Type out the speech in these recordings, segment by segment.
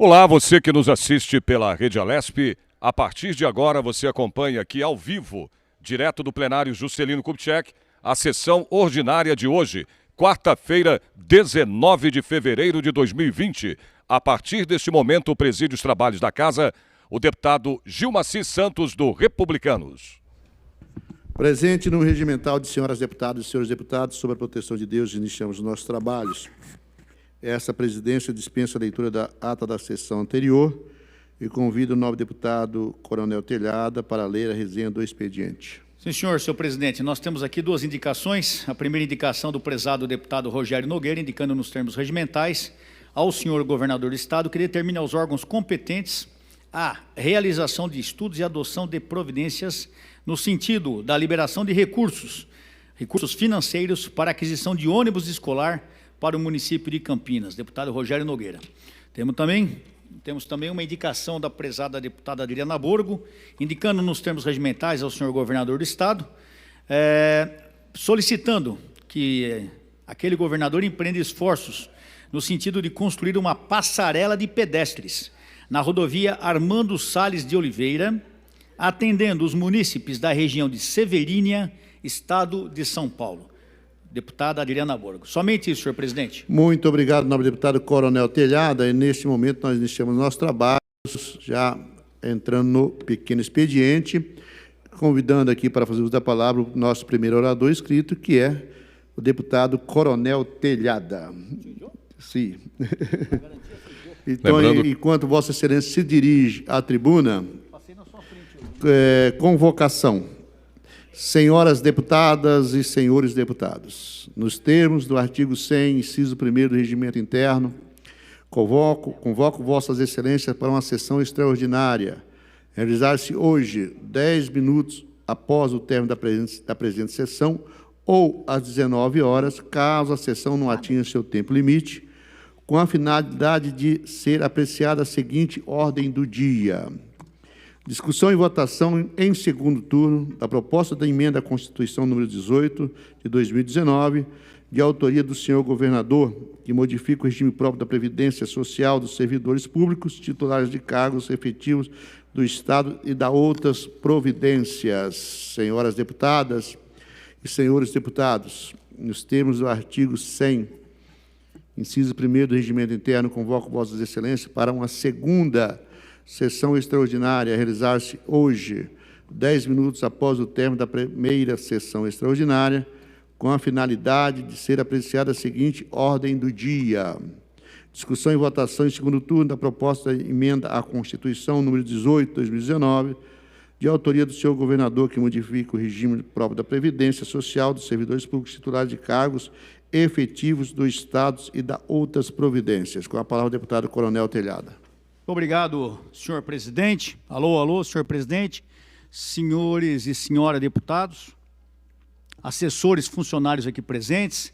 Olá, você que nos assiste pela Rede Alesp. A partir de agora você acompanha aqui ao vivo, direto do plenário Juscelino Kubitschek, a sessão ordinária de hoje, quarta-feira, 19 de fevereiro de 2020. A partir deste momento preside os trabalhos da Casa o deputado Gilmaci Santos, do Republicanos. Presente no regimental de senhoras deputadas e senhores deputados, sob a proteção de Deus, iniciamos os nossos trabalhos. Essa presidência dispensa a leitura da ata da sessão anterior e convido o nobre deputado Coronel Telhada para ler a resenha do expediente. Sim, senhor presidente, nós temos aqui duas indicações. A primeira indicação do prezado deputado Rogério Nogueira, indicando nos termos regimentais ao senhor governador do Estado que determine aos órgãos competentes a realização de estudos e adoção de providências no sentido da liberação de recursos financeiros para aquisição de ônibus escolar para o município de Campinas. Deputado Rogério Nogueira. Temos também uma indicação da prezada deputada Adriana Borgo, indicando nos termos regimentais ao senhor governador do Estado, solicitando que aquele governador empreenda esforços no sentido de construir uma passarela de pedestres na rodovia Armando Salles de Oliveira, atendendo os munícipes da região de Severínia, Estado de São Paulo. Deputada Adriana Borgo. Somente isso, senhor presidente. Muito obrigado, nobre deputado Coronel Telhada. E neste momento nós iniciamos nossos trabalhos, já entrando no pequeno expediente, convidando aqui para fazer uso da palavra o nosso primeiro orador inscrito, que é o deputado Coronel Telhada. Sim. Então, enquanto Vossa Excelência se dirige à tribuna, convocação. Senhoras deputadas e senhores deputados, nos termos do artigo 100, inciso 1º do Regimento Interno, convoco Vossas Excelências para uma sessão extraordinária, realizar-se hoje, 10 minutos após o término da presente sessão, ou às 19 horas, caso a sessão não atinja seu tempo limite, com a finalidade de ser apreciada a seguinte ordem do dia. Discussão e votação em segundo turno da proposta da emenda à Constituição número 18 de 2019, de autoria do senhor governador, que modifica o regime próprio da Previdência Social dos servidores públicos, titulares de cargos efetivos do Estado e da outras providências. Senhoras deputadas e senhores deputados, nos termos do artigo 100, inciso 1º do Regimento Interno, convoco Vossas Excelências para uma segunda sessão extraordinária a realizar-se hoje, 10 minutos após o término da primeira sessão extraordinária, com a finalidade de ser apreciada a seguinte ordem do dia. Discussão e votação em segundo turno da proposta de emenda à Constituição número 18 de 2019, de autoria do senhor governador, que modifica o regime próprio da Previdência Social dos servidores públicos titulares de cargos efetivos do Estado e da outras providências. Com a palavra o deputado Coronel Telhada. Obrigado, senhor presidente. Alô, senhor presidente, senhores e senhoras deputados, assessores, funcionários aqui presentes,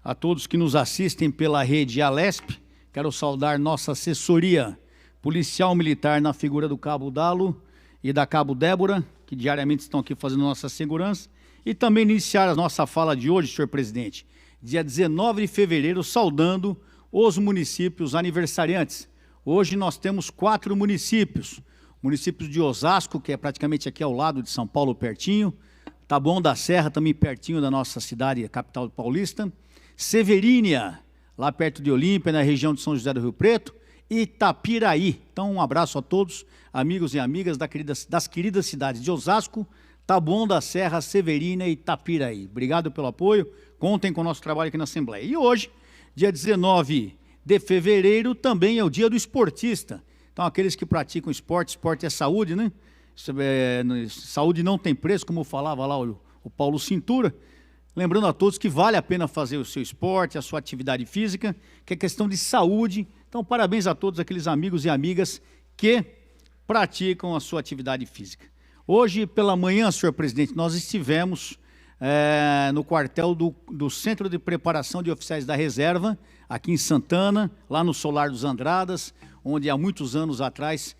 a todos que nos assistem pela rede Alesp. Quero saudar nossa assessoria policial militar na figura do Cabo Dalo e da Cabo Débora, que diariamente estão aqui fazendo nossa segurança, e também iniciar a nossa fala de hoje, senhor presidente, dia 19 de fevereiro, saudando os municípios aniversariantes. Hoje nós temos 4 municípios. Municípios de Osasco, que é praticamente aqui ao lado de São Paulo, pertinho. Taboão da Serra, também pertinho da nossa cidade, capital paulista. Severínia, lá perto de Olímpia, na região de São José do Rio Preto. E Itapiraí. Então, um abraço a todos, amigos e amigas das queridas cidades de Osasco, Taboão da Serra, Severínia e Itapiraí. Obrigado pelo apoio. Contem com o nosso trabalho aqui na Assembleia. E hoje, dia 19 de fevereiro, também é o dia do esportista. Então, aqueles que praticam esporte, esporte é saúde, né? Saúde não tem preço, como falava lá o Paulo Cintura. Lembrando a todos que vale a pena fazer o seu esporte, a sua atividade física, que é questão de saúde. Então, parabéns a todos aqueles amigos e amigas que praticam a sua atividade física. Hoje, pela manhã, senhor presidente, nós estivemos no quartel do Centro de Preparação de Oficiais da Reserva, aqui em Santana, lá no Solar dos Andradas, onde há muitos anos atrás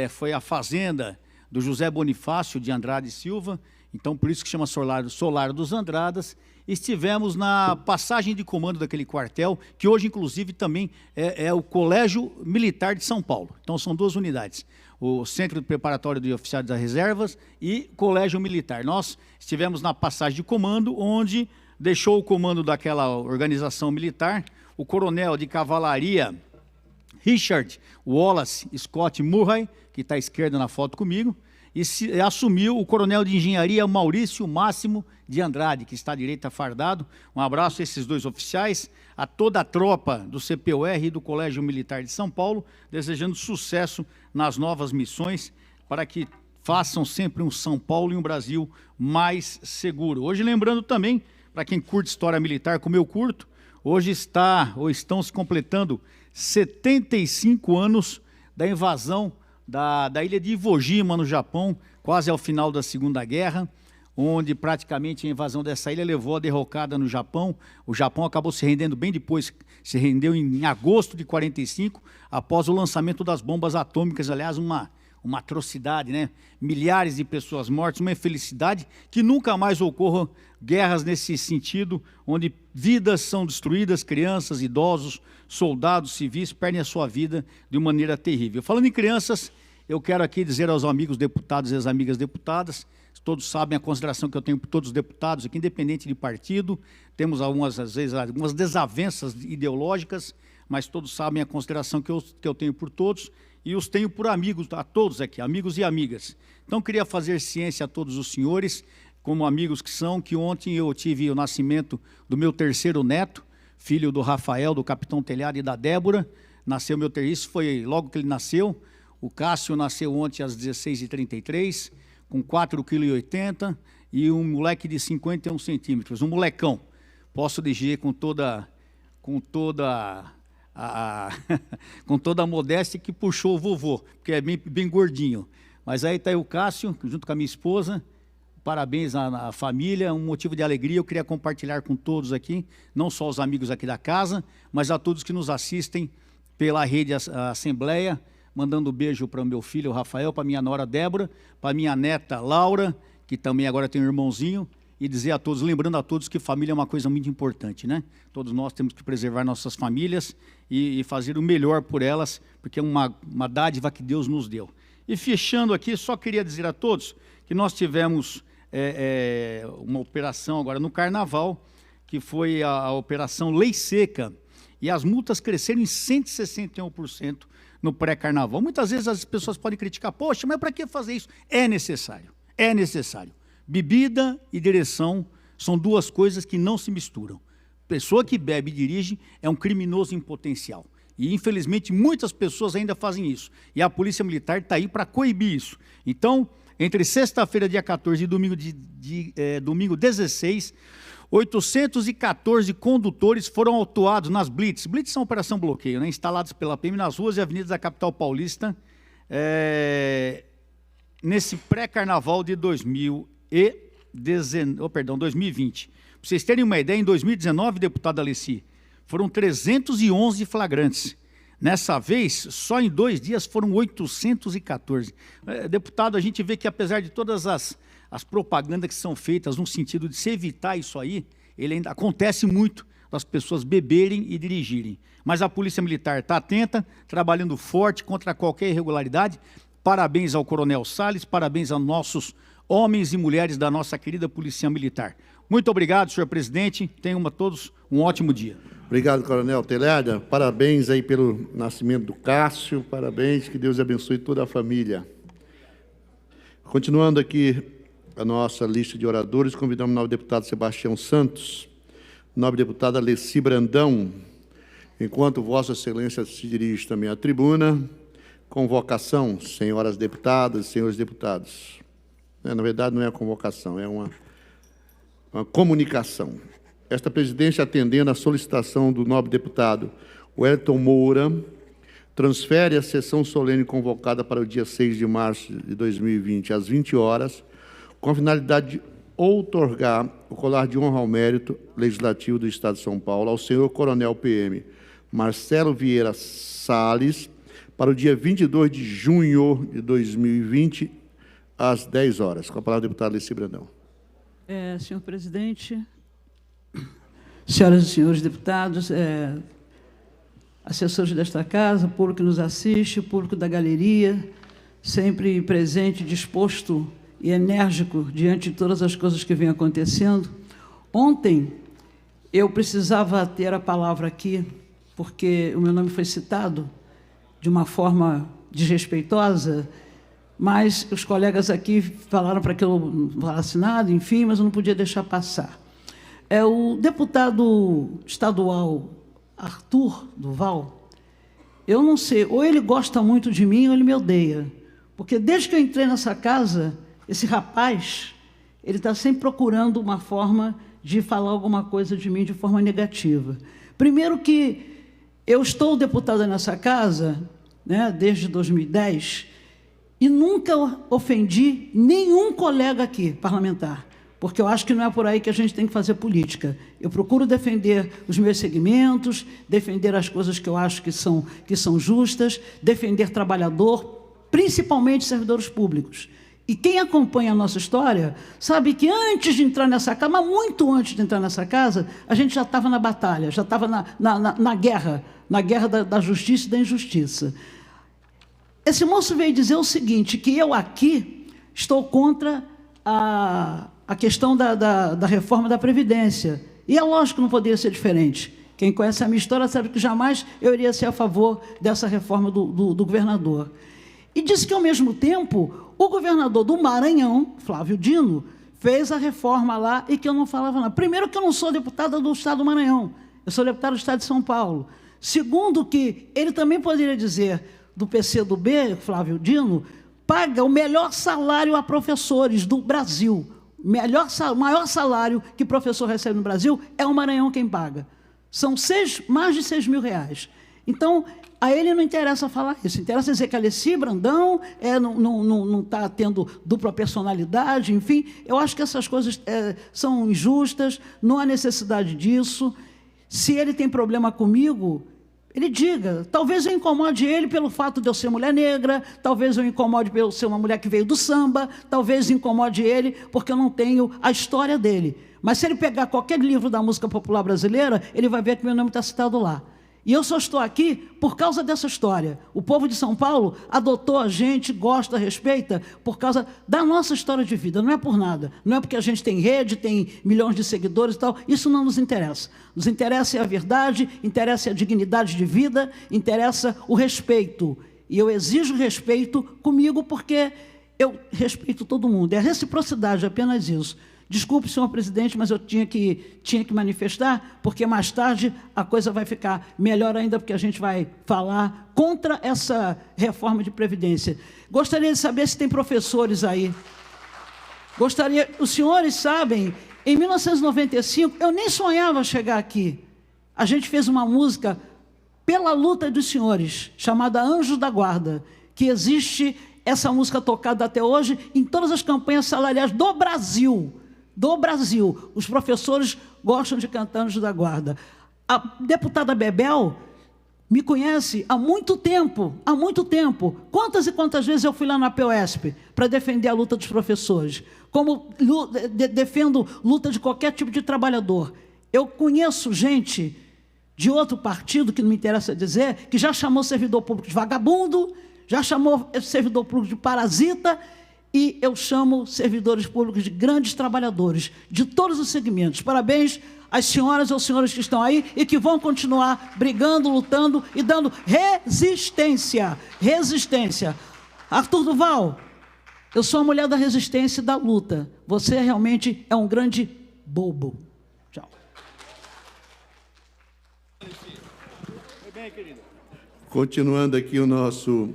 foi a fazenda do José Bonifácio de Andrade Silva. Então, por isso que chama Solar dos Andradas. estivemos na passagem de comando daquele quartel, que hoje, inclusive, também é o Colégio Militar de São Paulo. Então, são duas unidades, o Centro de Preparatório de Oficiais das Reservas e Colégio Militar. Nós estivemos na passagem de comando, onde deixou o comando daquela organização militar o coronel de cavalaria Richard Wallace Scott Murray, que está à esquerda na foto comigo, e assumiu o coronel de engenharia Maurício Máximo de Andrade, que está à direita fardado. Um abraço a esses dois oficiais, a toda a tropa do CPUR e do Colégio Militar de São Paulo, desejando sucesso nas novas missões, para que façam sempre um São Paulo e um Brasil mais seguro. Hoje, lembrando também, para quem curte história militar, como eu curto, hoje estão se completando 75 anos da invasão da ilha de Iwo Jima, no Japão, quase ao final da Segunda Guerra, onde praticamente a invasão dessa ilha levou a derrocada no Japão. O Japão acabou se rendendo bem depois, se rendeu em agosto de 45, após o lançamento das bombas atômicas, aliás, uma atrocidade, né? Milhares de pessoas mortas, uma infelicidade, que nunca mais ocorram guerras nesse sentido, onde vidas são destruídas, crianças, idosos, soldados, civis, perdem a sua vida de uma maneira terrível. Falando em crianças, eu quero aqui dizer aos amigos deputados e às amigas deputadas, todos sabem a consideração que eu tenho por todos os deputados aqui, independente de partido, temos às vezes, algumas desavenças ideológicas, mas todos sabem a consideração que eu tenho por todos, e os tenho por amigos, a todos aqui, amigos e amigas. Então, queria fazer ciência a todos os senhores, como amigos que são, que ontem eu tive o nascimento do meu terceiro neto, filho do Rafael, do Capitão Telhado e da Débora. Nasceu meu terceiro, isso foi logo que ele nasceu. O Cássio nasceu ontem às 16h33, com 4,80 kg, e um moleque de 51 centímetros, um molecão. Posso dizer com toda a modéstia que puxou o vovô, porque é bem gordinho. Mas aí está aí o Cássio, junto com a minha esposa. Parabéns à família, um motivo de alegria. Eu queria compartilhar com todos aqui, não só os amigos aqui da casa, mas a todos que nos assistem pela rede Assembleia, mandando um beijo para o meu filho Rafael, para minha nora Débora, para minha neta Laura, que também agora tem um irmãozinho, e dizer a todos, lembrando a todos que família é uma coisa muito importante, né? Todos nós temos que preservar nossas famílias e fazer o melhor por elas, porque é uma dádiva que Deus nos deu. E fechando aqui, só queria dizer a todos que nós tivemos uma operação agora no Carnaval, que foi a Operação Lei Seca, e as multas cresceram em 161% no pré-carnaval. Muitas vezes as pessoas podem criticar, poxa, mas para que fazer isso? É necessário, é necessário. Bebida e direção são duas coisas que não se misturam. Pessoa que bebe e dirige é um criminoso em potencial. E, infelizmente, muitas pessoas ainda fazem isso. E a Polícia Militar está aí para coibir isso. Então, entre sexta-feira, dia 14, e domingo 16, 814 condutores foram autuados nas blitz. Blitz são operação bloqueio, né? Instalados pela PM nas ruas e avenidas da capital paulista, nesse pré-carnaval de 2020. Para vocês terem uma ideia, em 2019, deputada Alessi, foram 311 flagrantes. Nessa vez, só em 2 dias foram 814. Deputado, a gente vê que apesar de todas as propagandas que são feitas no sentido de se evitar isso aí, ele ainda acontece muito das pessoas beberem e dirigirem. Mas a Polícia Militar está atenta, trabalhando forte contra qualquer irregularidade. Parabéns ao Coronel Salles, parabéns aos nossos homens e mulheres da nossa querida Polícia Militar. Muito obrigado, senhor presidente. Tenham todos um ótimo dia. Obrigado, Coronel Telhada. Parabéns aí pelo nascimento do Cássio. Parabéns, que Deus abençoe toda a família. Continuando aqui a nossa lista de oradores, convidamos o nobre deputado Sebastião Santos, nobre deputada Alessi Brandão, enquanto Vossa Excelência se dirige também à tribuna. Convocação, senhoras deputadas e senhores deputados. Na verdade, não é a convocação, é uma comunicação. Esta presidência, atendendo à solicitação do nobre deputado Wellington Moura, transfere a sessão solene convocada para o dia 6 de março de 2020, às 20 horas, com a finalidade de outorgar o colar de honra ao mérito legislativo do Estado de São Paulo ao senhor Coronel PM Marcelo Vieira Salles, para o dia 22 de junho de 2020, às 10 horas. Com a palavra, deputada Alessi Brandão. Senhor presidente, senhoras e senhores deputados, assessores desta casa, público que nos assiste, público da galeria, sempre presente, disposto e enérgico diante de todas as coisas que vêm acontecendo. Ontem, eu precisava ter a palavra aqui, porque o meu nome foi citado de uma forma desrespeitosa, mas os colegas aqui falaram para que eu falasse nada, enfim, mas eu não podia deixar passar. O deputado estadual Arthur Duval, eu não sei, ou ele gosta muito de mim ou ele me odeia, porque desde que eu entrei nessa casa, esse rapaz, ele está sempre procurando uma forma de falar alguma coisa de mim de forma negativa. Primeiro que eu estou deputada nessa casa, né, desde 2010, e nunca ofendi nenhum colega aqui, parlamentar, porque eu acho que não é por aí que a gente tem que fazer política. Eu procuro defender os meus segmentos, defender as coisas que eu acho que são justas, defender trabalhador, principalmente servidores públicos. E quem acompanha a nossa história sabe que antes de entrar nessa casa, mas muito antes de entrar nessa casa, a gente já estava na batalha, já estava na guerra da justiça e da injustiça. Esse moço veio dizer o seguinte, que eu aqui estou contra a questão da reforma da Previdência. E é lógico que não poderia ser diferente. Quem conhece a minha história sabe que jamais eu iria ser a favor dessa reforma do governador. E disse que, ao mesmo tempo, o governador do Maranhão, Flávio Dino, fez a reforma lá e que eu não falava nada. Primeiro, que eu não sou deputada do Estado do Maranhão, eu sou deputada do Estado de São Paulo. Segundo, que ele também poderia dizer do PCdoB, Flávio Dino, paga o melhor salário a professores do Brasil. O maior salário que professor recebe no Brasil é o Maranhão quem paga. São mais de 6 mil reais. Então, a ele não interessa falar isso, interessa dizer que Alessi Brandão não está tendo dupla personalidade, enfim. Eu acho que essas coisas são injustas, não há necessidade disso. Se ele tem problema comigo, ele diga. Talvez eu incomode ele pelo fato de eu ser mulher negra, talvez eu incomode por eu ser uma mulher que veio do samba, talvez incomode ele porque eu não tenho a história dele. Mas se ele pegar qualquer livro da música popular brasileira, ele vai ver que meu nome está citado lá. E eu só estou aqui por causa dessa história. O povo de São Paulo adotou a gente, gosta, respeita, por causa da nossa história de vida. Não é por nada. Não é porque a gente tem rede, tem milhões de seguidores e tal. Isso não nos interessa. Nos interessa a verdade, interessa a dignidade de vida, interessa o respeito. E eu exijo respeito comigo porque eu respeito todo mundo. É a reciprocidade, apenas isso. Desculpe, senhor presidente, mas eu tinha que manifestar, porque mais tarde a coisa vai ficar melhor ainda, porque a gente vai falar contra essa reforma de Previdência. Gostaria de saber se tem professores aí. Os senhores sabem, em 1995, eu nem sonhava chegar aqui. A gente fez uma música pela luta dos senhores, chamada Anjos da Guarda, que existe essa música tocada até hoje em todas as campanhas salariais do Brasil. Os professores gostam de cantar Anjos da Guarda. A deputada Bebel me conhece há muito tempo. Quantas e quantas vezes eu fui lá na POSP para defender a luta dos professores? Como defendo luta de qualquer tipo de trabalhador. Eu conheço gente de outro partido, que não me interessa dizer, que já chamou servidor público de vagabundo, já chamou servidor público de parasita, e eu chamo servidores públicos de grandes trabalhadores, de todos os segmentos. Parabéns às senhoras e aos senhores que estão aí e que vão continuar brigando, lutando e dando resistência. Arthur Duval, eu sou a mulher da resistência e da luta. Você realmente é um grande bobo. Tchau. Continuando aqui o nosso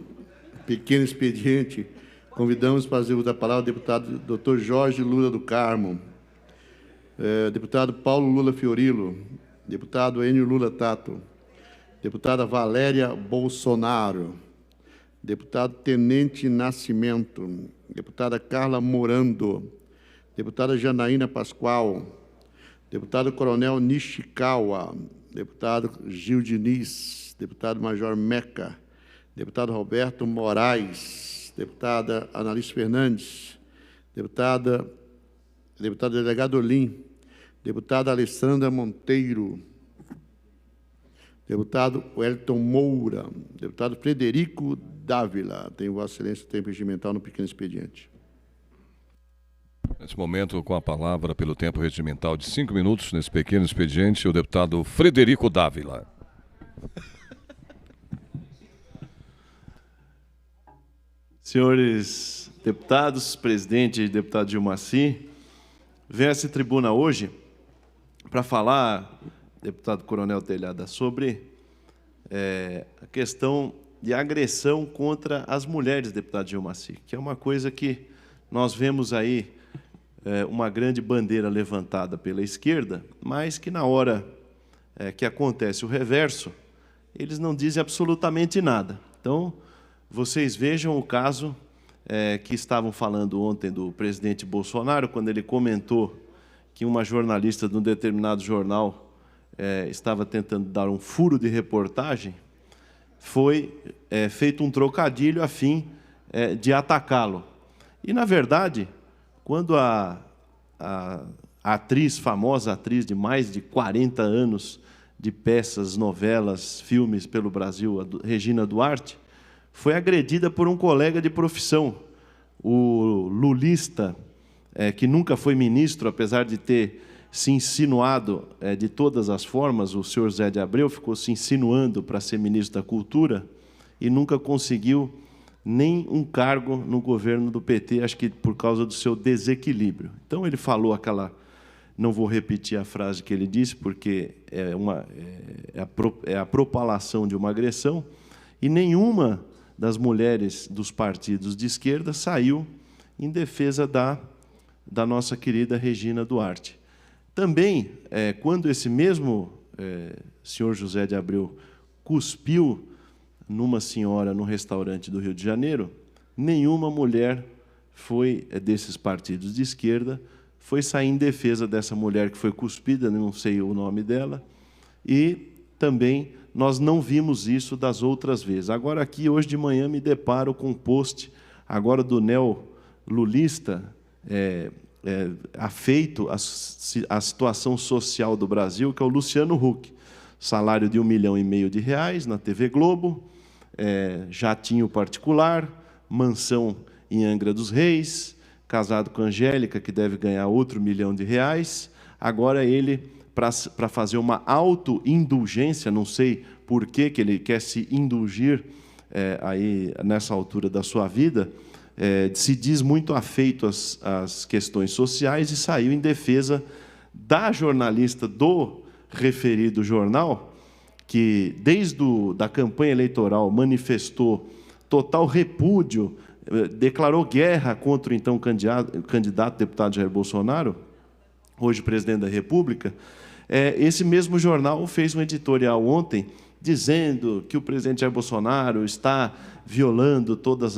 pequeno expediente, convidamos para fazer uso da palavra o deputado Dr. Jorge Lula do Carmo, deputado Paulo Lula Fiorilo, deputado Enio Lula Tato, deputada Valéria Bolsonaro, deputado Tenente Nascimento, deputada Carla Morando, deputada Janaína Pascoal, deputado Coronel Nishikawa, deputado Gil Diniz, deputado Major Meca, deputado Roberto Moraes, deputada Analice Fernandes, deputado delegado Olim, Deputada Alessandra Monteiro. Deputado Wellington Moura. Deputado Frederico Dávila. Tem Vossa Excelência o tempo regimental no pequeno expediente. Nesse momento, com a palavra pelo tempo regimental de 5 minutos, nesse pequeno expediente, o deputado Frederico Dávila. Senhores deputados, presidente e deputado Gilmaci, venho a essa tribuna hoje para falar, deputado Coronel Telhada, sobre a questão de agressão contra as mulheres, deputado Gilmaci, que é uma coisa que nós vemos aí uma grande bandeira levantada pela esquerda, mas que na hora que acontece o reverso, eles não dizem absolutamente nada. Então, vocês vejam o caso que estavam falando ontem do presidente Bolsonaro, quando ele comentou que uma jornalista de um determinado jornal estava tentando dar um furo de reportagem, foi feito um trocadilho a fim de atacá-lo. E, na verdade, quando a atriz, famosa atriz de mais de 40 anos de peças, novelas, filmes pelo Brasil, a Regina Duarte, foi agredida por um colega de profissão, o lulista, que nunca foi ministro, apesar de ter se insinuado de todas as formas, o senhor Zé de Abreu ficou se insinuando para ser ministro da Cultura e nunca conseguiu nem um cargo no governo do PT, acho que por causa do seu desequilíbrio. Então, ele falou aquela... Não vou repetir a frase que ele disse, porque é a propalação de uma agressão, e nenhuma das mulheres dos partidos de esquerda saiu em defesa da nossa querida Regina Duarte. Também, quando esse mesmo senhor José de Abreu cuspiu numa senhora no restaurante do Rio de Janeiro, nenhuma mulher foi desses partidos de esquerda, foi sair em defesa dessa mulher que foi cuspida, não sei o nome dela, e também nós não vimos isso das outras vezes. Agora, aqui, hoje de manhã, me deparo com um post agora do neo-lulista, afeito à situação social do Brasil, que é o Luciano Huck. Salário de R$1,5 milhão na TV Globo, jatinho particular, mansão em Angra dos Reis, casado com a Angélica, que deve ganhar outro R$1 milhão. Agora ele, para fazer uma autoindulgência, não sei por que ele quer se indulgir aí nessa altura da sua vida, se diz muito afeito às questões sociais e saiu em defesa da jornalista do referido jornal, que, desde a campanha eleitoral, manifestou total repúdio, declarou guerra contra o então candidato deputado Jair Bolsonaro, hoje presidente da República. Esse mesmo jornal fez um editorial ontem dizendo que o presidente Jair Bolsonaro está violando todos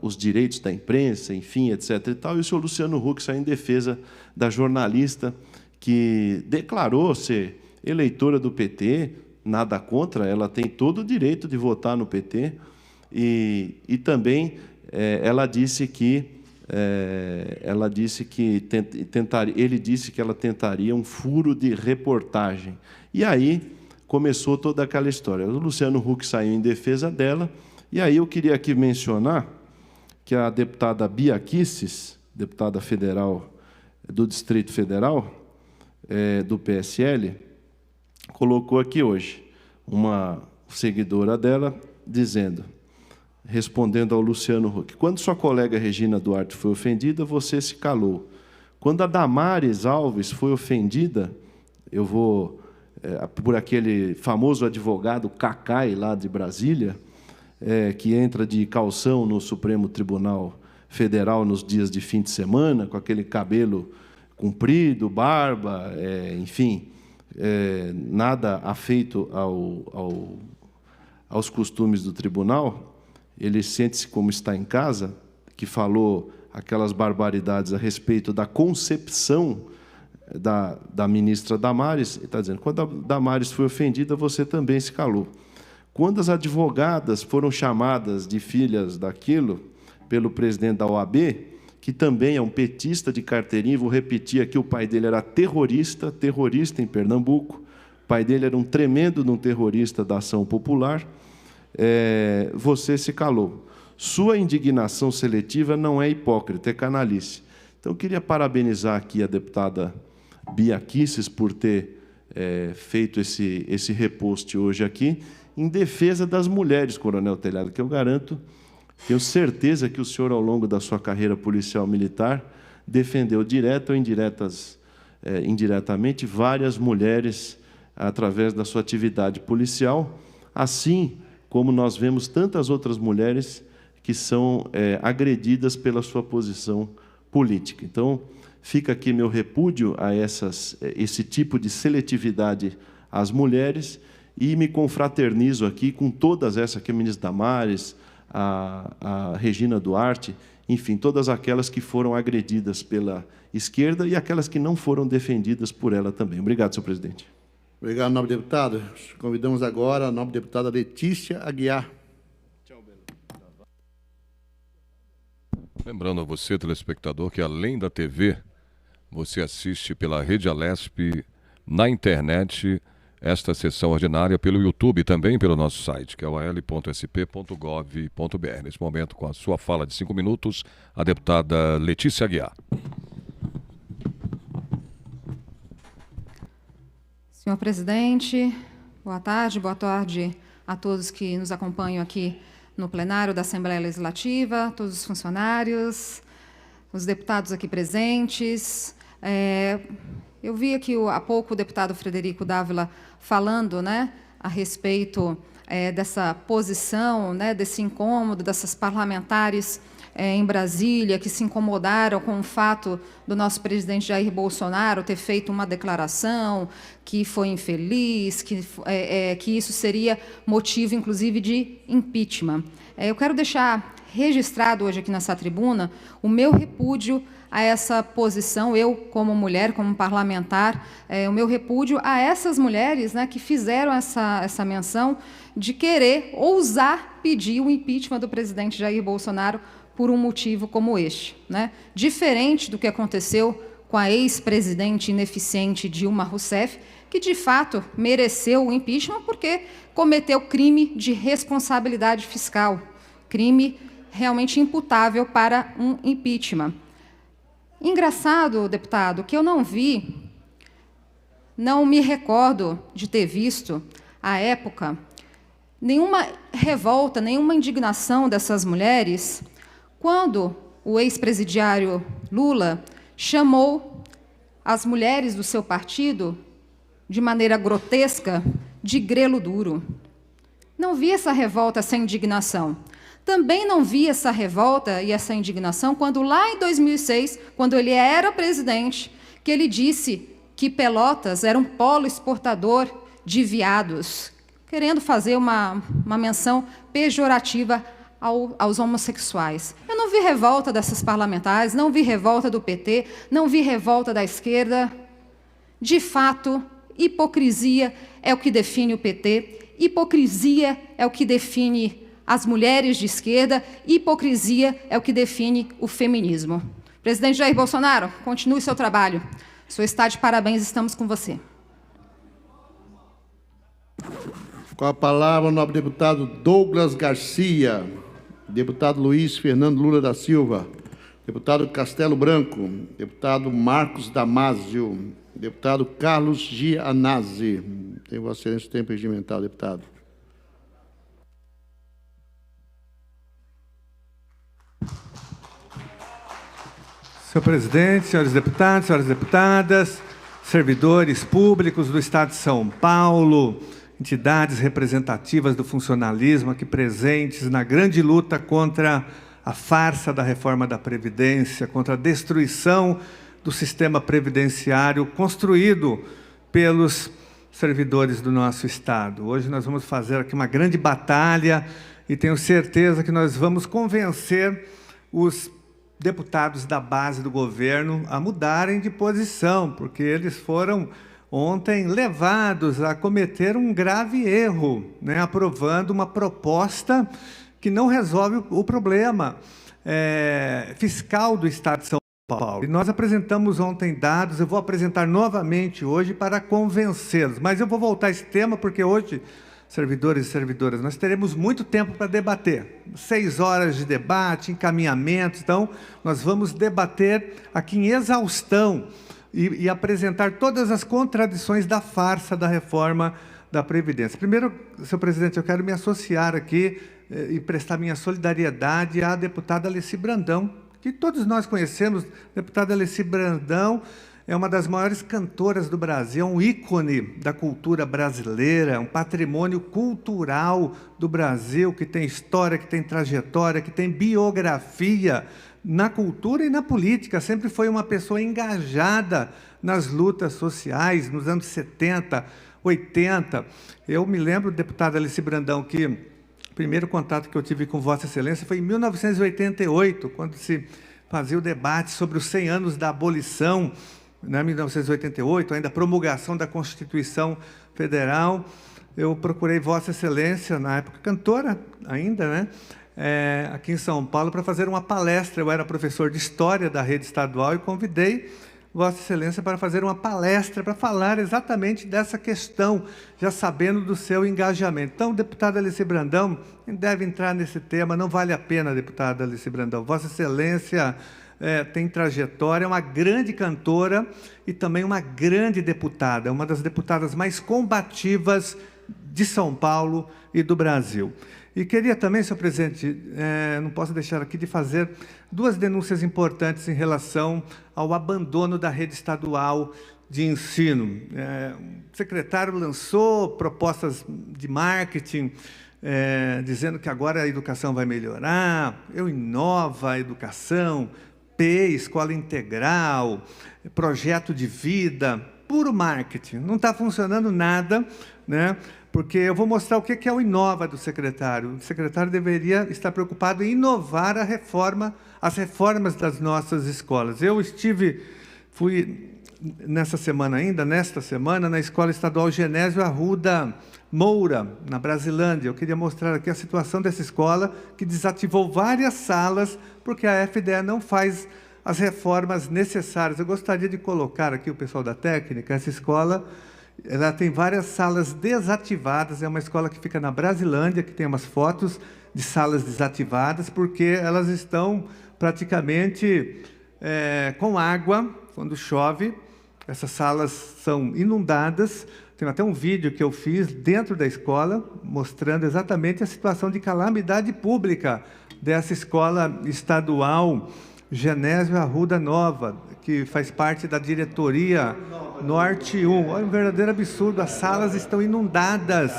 os direitos da imprensa, enfim, etc. E tal. E o senhor Luciano Huck saiu em defesa da jornalista que declarou ser eleitora do PT, nada contra, ela tem todo o direito de votar no PT, e também ela disse que ele disse que ela tentaria um furo de reportagem. E aí começou toda aquela história. O Luciano Huck saiu em defesa dela, e aí eu queria aqui mencionar que a deputada Bia Kicis, deputada federal do Distrito Federal, do PSL, colocou aqui hoje uma seguidora dela dizendo, respondendo ao Luciano Huck: quando sua colega Regina Duarte foi ofendida, você se calou. Quando a Damares Alves foi ofendida, eu vou por aquele famoso advogado Cacai, lá de Brasília, que entra de calção no Supremo Tribunal Federal nos dias de fim de semana, com aquele cabelo comprido, barba, enfim, nada afeito aos costumes do tribunal. Ele sente-se como está em casa, que falou aquelas barbaridades a respeito da concepção da ministra Damares, e está dizendo, quando a Damares foi ofendida, você também se calou. Quando as advogadas foram chamadas de filhas daquilo pelo presidente da OAB, que também é um petista de carteirinha. Vou repetir aqui, o pai dele era terrorista em Pernambuco. O pai dele era um tremendo de um terrorista da Ação Popular. Você se calou. Sua indignação seletiva não é hipócrita, é canalice. Então, eu queria parabenizar aqui a deputada Bia Kicis por ter feito esse repost hoje aqui, em defesa das mulheres, Coronel Telhado, que eu garanto, tenho certeza que o senhor, ao longo da sua carreira policial militar, defendeu direta ou indiretamente várias mulheres através da sua atividade policial, assim como nós vemos tantas outras mulheres que são agredidas pela sua posição política. Então, fica aqui meu repúdio a esse tipo de seletividade às mulheres e me confraternizo aqui com todas essas, aqui a ministra Damares, a Regina Duarte, enfim, todas aquelas que foram agredidas pela esquerda e aquelas que não foram defendidas por ela também. Obrigado, senhor presidente. Obrigado, nobre deputado. Convidamos agora a nobre deputada Letícia Aguiar. Lembrando a você, telespectador, que além da TV, você assiste pela Rede Alesp na internet esta sessão ordinária pelo YouTube e também pelo nosso site, que é o al.sp.gov.br. Nesse momento, com a sua fala de 5 minutos, a deputada Letícia Aguiar. Senhor presidente, boa tarde a todos que nos acompanham aqui no plenário da Assembleia Legislativa, todos os funcionários, os deputados aqui presentes. Eu vi aqui há pouco o deputado Frederico Dávila falando, né, a respeito dessa posição, né, desse incômodo dessas parlamentares em Brasília, que se incomodaram com o fato do nosso presidente Jair Bolsonaro ter feito uma declaração que foi infeliz, que isso seria motivo, inclusive, de impeachment. Eu quero deixar registrado hoje aqui nessa tribuna o meu repúdio a essa posição, eu como mulher, como parlamentar, o meu repúdio a essas mulheres, né, que fizeram essa menção de querer ousar pedir o impeachment do presidente Jair Bolsonaro por um motivo como este, né? Diferente do que aconteceu com a ex-presidente ineficiente Dilma Rousseff, que, de fato, mereceu o impeachment porque cometeu crime de responsabilidade fiscal, crime realmente imputável para um impeachment. Engraçado, deputado, que eu não me recordo de ter visto, à época, nenhuma revolta, nenhuma indignação dessas mulheres quando o ex-presidiário Lula chamou as mulheres do seu partido, de maneira grotesca, de grelo duro. Não vi essa revolta, essa indignação. Também não vi essa revolta e essa indignação quando, lá em 2006, quando ele era presidente, que ele disse que Pelotas era um polo exportador de viados, querendo fazer uma menção pejorativa aos homossexuais. Eu não vi revolta dessas parlamentares, não vi revolta do PT, não vi revolta da esquerda. De fato, hipocrisia é o que define o PT, hipocrisia é o que define as mulheres de esquerda, hipocrisia é o que define o feminismo. Presidente Jair Bolsonaro, continue seu trabalho. O senhor está de parabéns, estamos com você. Com a palavra, o nobre deputado Douglas Garcia, deputado Luiz Fernando Lula da Silva, deputado Castelo Branco, deputado Marcos Damasio, deputado Carlos Gianazzi. Tem Vossa Excelência o tempo regimental, deputado. Senhor presidente, senhores deputados, senhoras deputadas, servidores públicos do Estado de São Paulo, entidades representativas do funcionalismo aqui presentes na grande luta contra a farsa da reforma da Previdência, contra a destruição do sistema previdenciário construído pelos servidores do nosso Estado. Hoje nós vamos fazer aqui uma grande batalha e tenho certeza que nós vamos convencer os deputados da base do governo a mudarem de posição, porque eles foram ontem levados a cometer um grave erro, né, aprovando uma proposta que não resolve o problema. fiscal do Estado de São Paulo. E nós apresentamos ontem dados, eu vou apresentar novamente hoje para convencê-los. Mas eu vou voltar a esse tema porque hoje, servidores e servidoras, nós teremos muito tempo para debater. 6 horas de debate, encaminhamentos. Então, nós vamos debater aqui em exaustão e apresentar todas as contradições da farsa da reforma da Previdência. Primeiro, senhor presidente, eu quero me associar aqui e prestar minha solidariedade à deputada Alessi Brandão, que todos nós conhecemos. A deputada Alessi Brandão é uma das maiores cantoras do Brasil, é um ícone da cultura brasileira, um patrimônio cultural do Brasil, que tem história, que tem trajetória, que tem biografia na cultura e na política. Sempre foi uma pessoa engajada nas lutas sociais, nos anos 70, 80. Eu me lembro, deputada Alessi Brandão, que o primeiro contato que eu tive com Vossa Excelência foi em 1988, quando se fazia o debate sobre os 100 anos da abolição, né, 1988, ainda a promulgação da Constituição Federal. Eu procurei Vossa Excelência, na época cantora ainda, né, aqui em São Paulo, para fazer uma palestra. Eu era professor de História da rede estadual e convidei Vossa Excelência para fazer uma palestra, para falar exatamente dessa questão, já sabendo do seu engajamento. Então, deputada Alessi Brandão, deve entrar nesse tema, não vale a pena, deputada Alessi Brandão. Vossa Excelência tem trajetória, é uma grande cantora e também uma grande deputada, uma das deputadas mais combativas de São Paulo e do Brasil. E queria também, senhor presidente, não posso deixar aqui de fazer 2 denúncias importantes em relação ao abandono da rede estadual de ensino. O secretário lançou propostas de marketing, dizendo que agora a educação vai melhorar, eu inova a educação, P, escola integral, projeto de vida, puro marketing. Não está funcionando nada, né? Porque eu vou mostrar o que é o Inova do secretário. O secretário deveria estar preocupado em inovar as reformas das nossas escolas. Eu fui nesta semana, na Escola Estadual Genésio Arruda Moura, na Brasilândia. Eu queria mostrar aqui a situação dessa escola, que desativou várias salas, porque a FDE não faz as reformas necessárias. Eu gostaria de colocar aqui o pessoal da técnica. Essa escola, ela tem várias salas desativadas, é uma escola que fica na Brasilândia, que tem umas fotos de salas desativadas, porque elas estão praticamente com água, quando chove, essas salas são inundadas. Tem até um vídeo que eu fiz dentro da escola, mostrando exatamente a situação de calamidade pública dessa escola estadual Genésio Arruda Nova, que faz parte da diretoria Norte 1. Olha, um verdadeiro absurdo, as salas estão inundadas,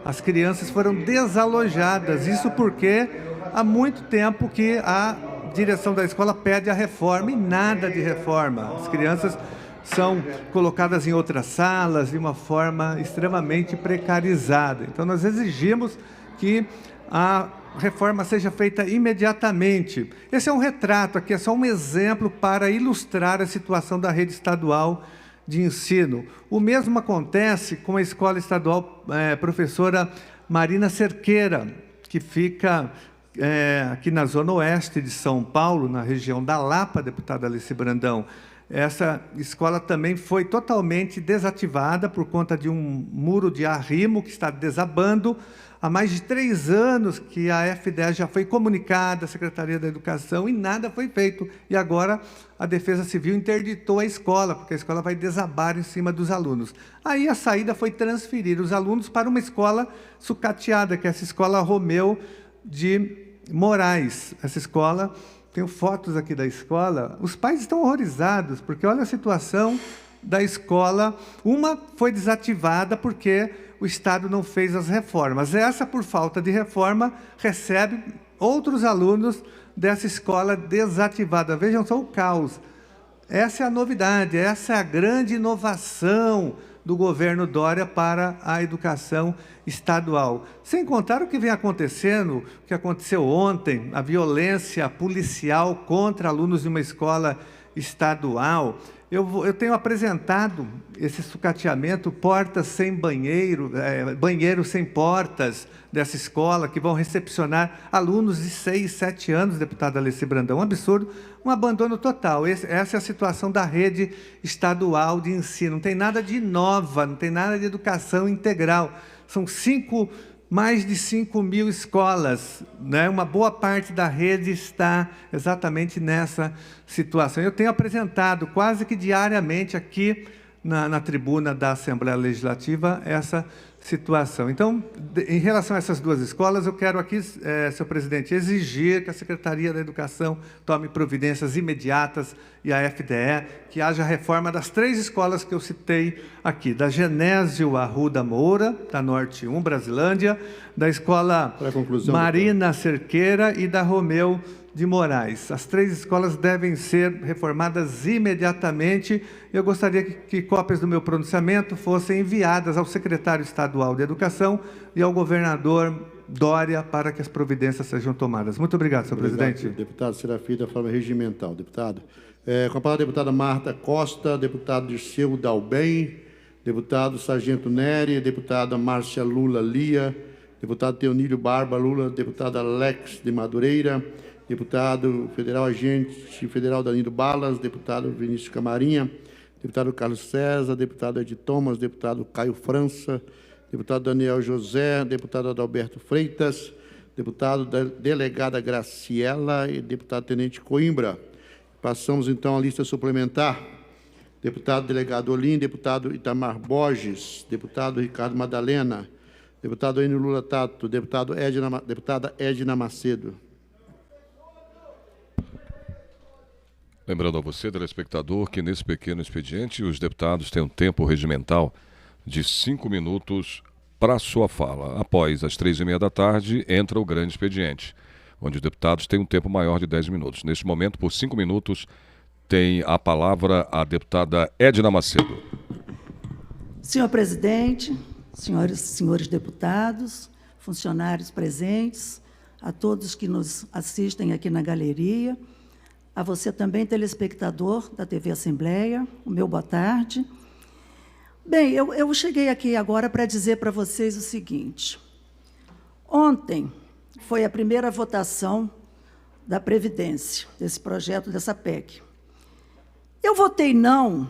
as crianças foram desalojadas. Isso porque há muito tempo que a direção da escola pede a reforma e nada de reforma. As crianças são colocadas em outras salas de uma forma extremamente precarizada. Então, nós exigimos que a reforma seja feita imediatamente. Esse é um retrato aqui, é só um exemplo para ilustrar a situação da rede estadual de ensino. O mesmo acontece com a Escola Estadual Professora Marina Cerqueira, que fica aqui na Zona Oeste de São Paulo, na região da Lapa, deputada Alessi Brandão. Essa escola também foi totalmente desativada por conta de um muro de arrimo que está desabando. Há mais de 3 anos que a FDE já foi comunicada à Secretaria da Educação e nada foi feito. E agora a Defesa Civil interditou a escola, porque a escola vai desabar em cima dos alunos. Aí a saída foi transferir os alunos para uma escola sucateada, que é essa escola Romeu de Moraes. Essa escola, tenho fotos aqui da escola, os pais estão horrorizados, porque olha a situação da escola. Uma foi desativada porque o Estado não fez as reformas. Essa, por falta de reforma, recebe outros alunos dessa escola desativada. Vejam só o caos. Essa é a novidade, essa é a grande inovação do governo Dória para a educação estadual. Sem contar o que vem acontecendo, o que aconteceu ontem, a violência policial contra alunos de uma escola estadual. eu tenho apresentado esse sucateamento, portas sem banheiro, banheiro sem portas dessa escola, que vão recepcionar alunos de 6, 7 anos, deputada Alessi Brandão. Um absurdo, um abandono total. Essa é a situação da rede estadual de ensino. Não tem nada de inova, não tem nada de educação integral. São mais de 5.000 escolas, né? Uma boa parte da rede está exatamente nessa situação. Eu tenho apresentado quase que diariamente aqui na tribuna da Assembleia Legislativa essa situação. Então, em relação a essas duas escolas, eu quero aqui, senhor presidente, exigir que a Secretaria da Educação tome providências imediatas e a FDE, que haja reforma das 3 escolas que eu citei aqui, da Genésio Arruda Moura, da Norte 1, Brasilândia, da Escola Marina Cerqueira e da Romeu de Moraes. As 3 escolas devem ser reformadas imediatamente. Eu gostaria que cópias do meu pronunciamento fossem enviadas ao secretário estadual de Educação e ao governador Dória para que as providências sejam tomadas. Muito obrigado, senhor presidente. Deputado, será feita de forma regimental. Deputado. Com a palavra a deputada Marta Costa, deputado Dirceu Dalben, deputado Sargento Nery, deputada Márcia Lula Lia, deputado Teonílio Barba Lula, deputado Alex de Madureira, deputado federal agente federal Danilo Balas, deputado Vinícius Camarinha, deputado Carlos César, deputado Ed Thomas, deputado Caio França, deputado Daniel José, deputado Adalberto Freitas, deputado delegada Graciela e deputado Tenente Coimbra. Passamos, então, à lista suplementar. Deputado delegado Olim, deputado Itamar Borges, deputado Ricardo Madalena, deputado Enio Lula Tato, deputada Edna Macedo. Lembrando a você, telespectador, que nesse pequeno expediente os deputados têm um tempo regimental de 5 minutos para sua fala. Após as 3h30 da tarde, entra o grande expediente, onde os deputados têm um tempo maior de 10 minutos. Neste momento, por 5 minutos, tem a palavra a deputada Edna Macedo. Senhor presidente, senhoras e senhores deputados, funcionários presentes, a todos que nos assistem aqui na galeria, a você também, telespectador da TV Assembleia, o meu boa tarde. Bem, eu cheguei aqui agora para dizer para vocês o seguinte. Ontem foi a primeira votação da Previdência, desse projeto, dessa PEC. Eu votei não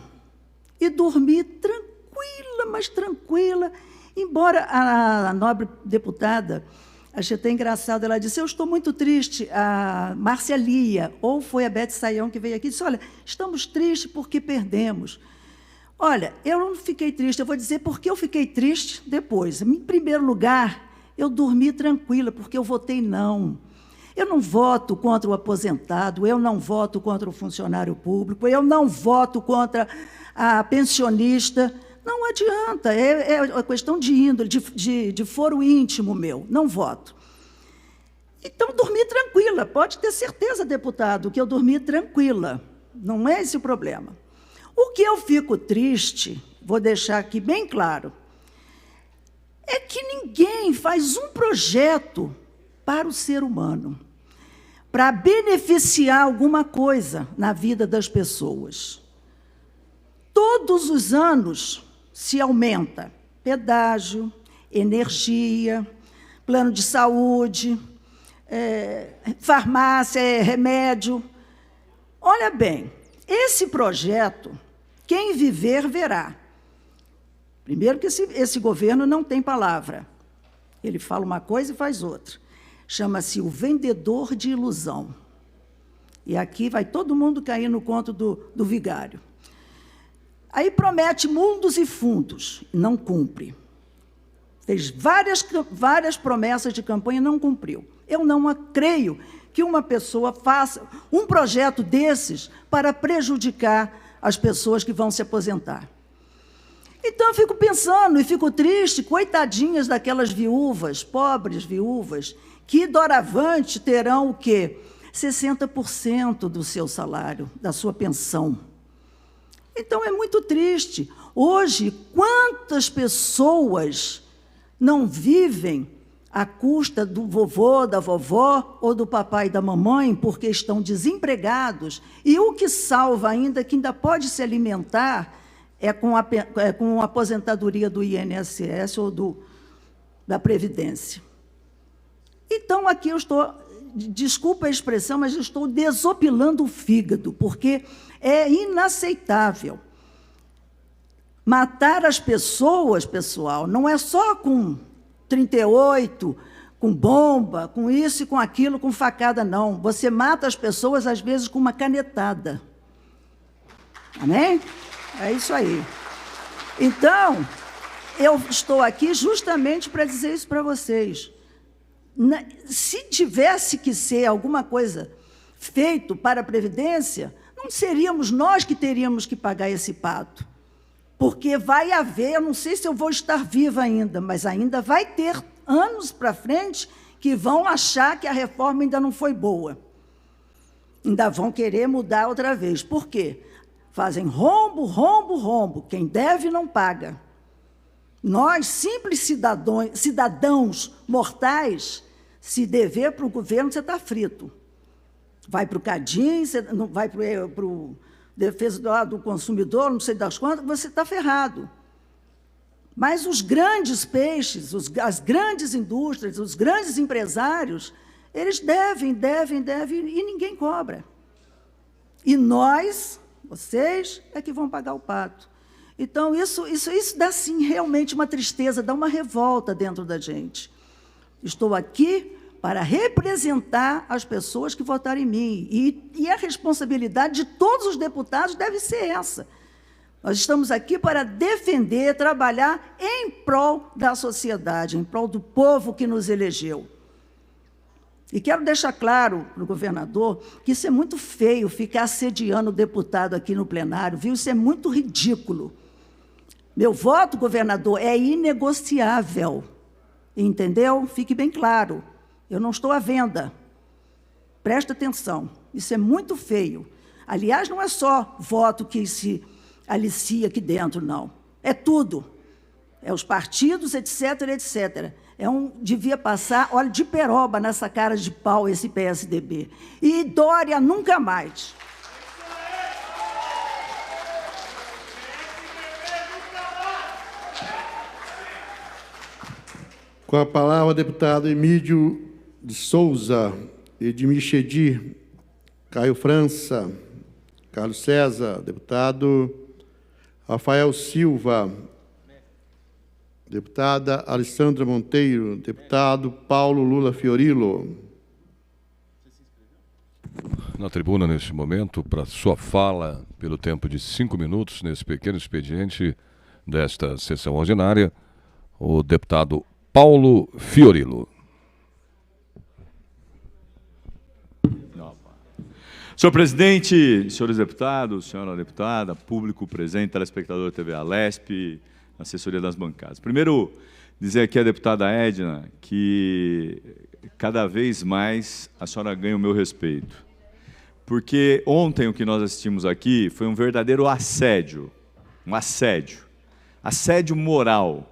e dormi tranquila, mas tranquila, embora a nobre deputada, achei até engraçado, ela disse, eu estou muito triste, a Márcia Lia, ou foi a Beth Saião que veio aqui, disse, olha, estamos tristes porque perdemos. Olha, eu não fiquei triste, eu vou dizer porque eu fiquei triste depois. Em primeiro lugar, eu dormi tranquila, porque eu votei não. Eu não voto contra o aposentado, eu não voto contra o funcionário público, eu não voto contra a pensionista. Não adianta, é uma questão de índole, de foro íntimo meu, não voto. Então, dormi tranquila, pode ter certeza, deputado, que eu dormi tranquila, não é esse o problema. O que eu fico triste, vou deixar aqui bem claro, é que ninguém faz um projeto para o ser humano, para beneficiar alguma coisa na vida das pessoas. Todos os anos se aumenta pedágio, energia, plano de saúde, farmácia, remédio. Olha bem, esse projeto, quem viver, verá. Primeiro que esse governo não tem palavra. Ele fala uma coisa e faz outra. Chama-se o vendedor de ilusão. E aqui vai todo mundo cair no conto do vigário. Aí promete mundos e fundos, não cumpre. Fez várias promessas de campanha e não cumpriu. Eu não creio que uma pessoa faça um projeto desses para prejudicar as pessoas que vão se aposentar. Então, eu fico pensando e fico triste, coitadinhas daquelas viúvas, pobres viúvas, que doravante terão o quê? 60% do seu salário, da sua pensão. Então, é muito triste. Hoje, quantas pessoas não vivem à custa do vovô, da vovó ou do papai e da mamãe, porque estão desempregados, e o que salva ainda, que ainda pode se alimentar, é com a aposentadoria do INSS ou da Previdência. Então, aqui eu estou, desculpa a expressão, mas eu estou desopilando o fígado, porque é inaceitável. Matar as pessoas, pessoal, não é só com 38, com bomba, com isso e com aquilo, com facada, não. Você mata as pessoas, às vezes, com uma canetada. Amém? É isso aí. Então, eu estou aqui justamente para dizer isso para vocês. Se tivesse que ser alguma coisa feito para a Previdência, não seríamos nós que teríamos que pagar esse pato. Porque vai haver, eu não sei se eu vou estar viva ainda, mas ainda vai ter anos para frente que vão achar que a reforma ainda não foi boa. Ainda vão querer mudar outra vez. Por quê? Fazem rombo, rombo, rombo. Quem deve não paga. Nós, simples cidadãos mortais, se dever para o governo, você está frito. Vai para o CADIM, você não vai para o Defesa do Consumidor, não sei das quantas, você está ferrado. Mas os grandes peixes, as grandes indústrias, os grandes empresários, eles devem, e ninguém cobra. E nós, vocês, é que vão pagar o pato. Então, isso dá, sim, realmente uma tristeza, dá uma revolta dentro da gente. Estou aqui para representar as pessoas que votaram em mim. E a responsabilidade de todos os deputados deve ser essa. Nós estamos aqui para defender, trabalhar em prol da sociedade, em prol do povo que nos elegeu. E quero deixar claro para o governador que isso é muito feio, ficar assediando o deputado aqui no plenário, viu? Isso é muito ridículo. Meu voto, governador, é inegociável, entendeu? Fique bem claro, eu não estou à venda. Presta atenção, isso é muito feio. Aliás, não é só voto que se alicia aqui dentro, não. É tudo. É os partidos, etc., etc. Devia passar, olha, de peroba nessa cara de pau esse PSDB. E Dória nunca mais. Com a palavra, deputado Emílio de Souza, Edmir Chedi, Caio França, Carlos César, deputado Rafael Silva, deputada Alessandra Monteiro, deputado Paulo Lula Fiorillo. Na tribuna, neste momento, para sua fala, pelo tempo de 5 minutos, nesse pequeno expediente desta sessão ordinária, o deputado Paulo Fiorillo. Senhor presidente, senhores deputados, senhora deputada, público presente, telespectador da TV Alesp, assessoria das bancadas. Primeiro, dizer aqui à deputada Edna que cada vez mais a senhora ganha o meu respeito. Porque ontem o que nós assistimos aqui foi um verdadeiro assédio, um assédio moral,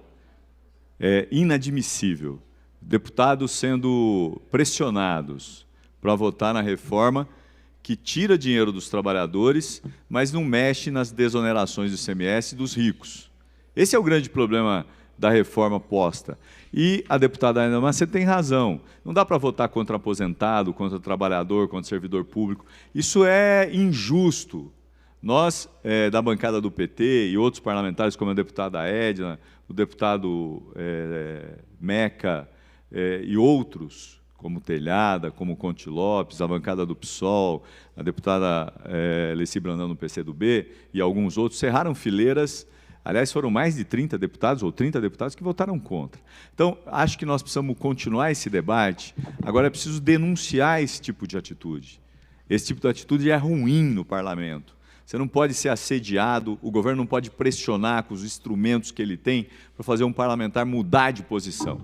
inadmissível. Deputados sendo pressionados para votar na reforma que tira dinheiro dos trabalhadores, mas não mexe nas desonerações do ICMS dos ricos. Esse é o grande problema da reforma posta. E a deputada Ana Macedo tem razão. Não dá para votar contra aposentado, contra trabalhador, contra servidor público. Isso é injusto. Nós, da bancada do PT e outros parlamentares, como a deputada Edna, o deputado Meca e outros, como Telhada, como Conte Lopes, a bancada do PSOL, a deputada Leci Brandão do PCdoB e alguns outros, cerraram fileiras. Aliás, foram mais de 30 deputados ou 30 deputados que votaram contra. Então, acho que nós precisamos continuar esse debate. Agora, é preciso denunciar esse tipo de atitude. Esse tipo de atitude é ruim no parlamento. Você não pode ser assediado, o governo não pode pressionar com os instrumentos que ele tem para fazer um parlamentar mudar de posição.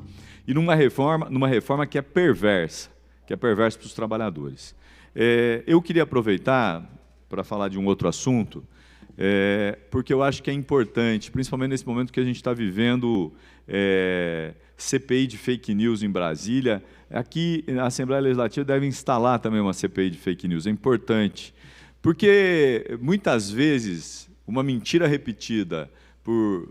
E numa reforma que é perversa para os trabalhadores. Eu queria aproveitar para falar de um outro assunto, porque eu acho que é importante, principalmente nesse momento que a gente está vivendo CPI de fake news em Brasília. Aqui, na Assembleia Legislativa, deve instalar também uma CPI de fake news. É importante, porque, muitas vezes, uma mentira repetida por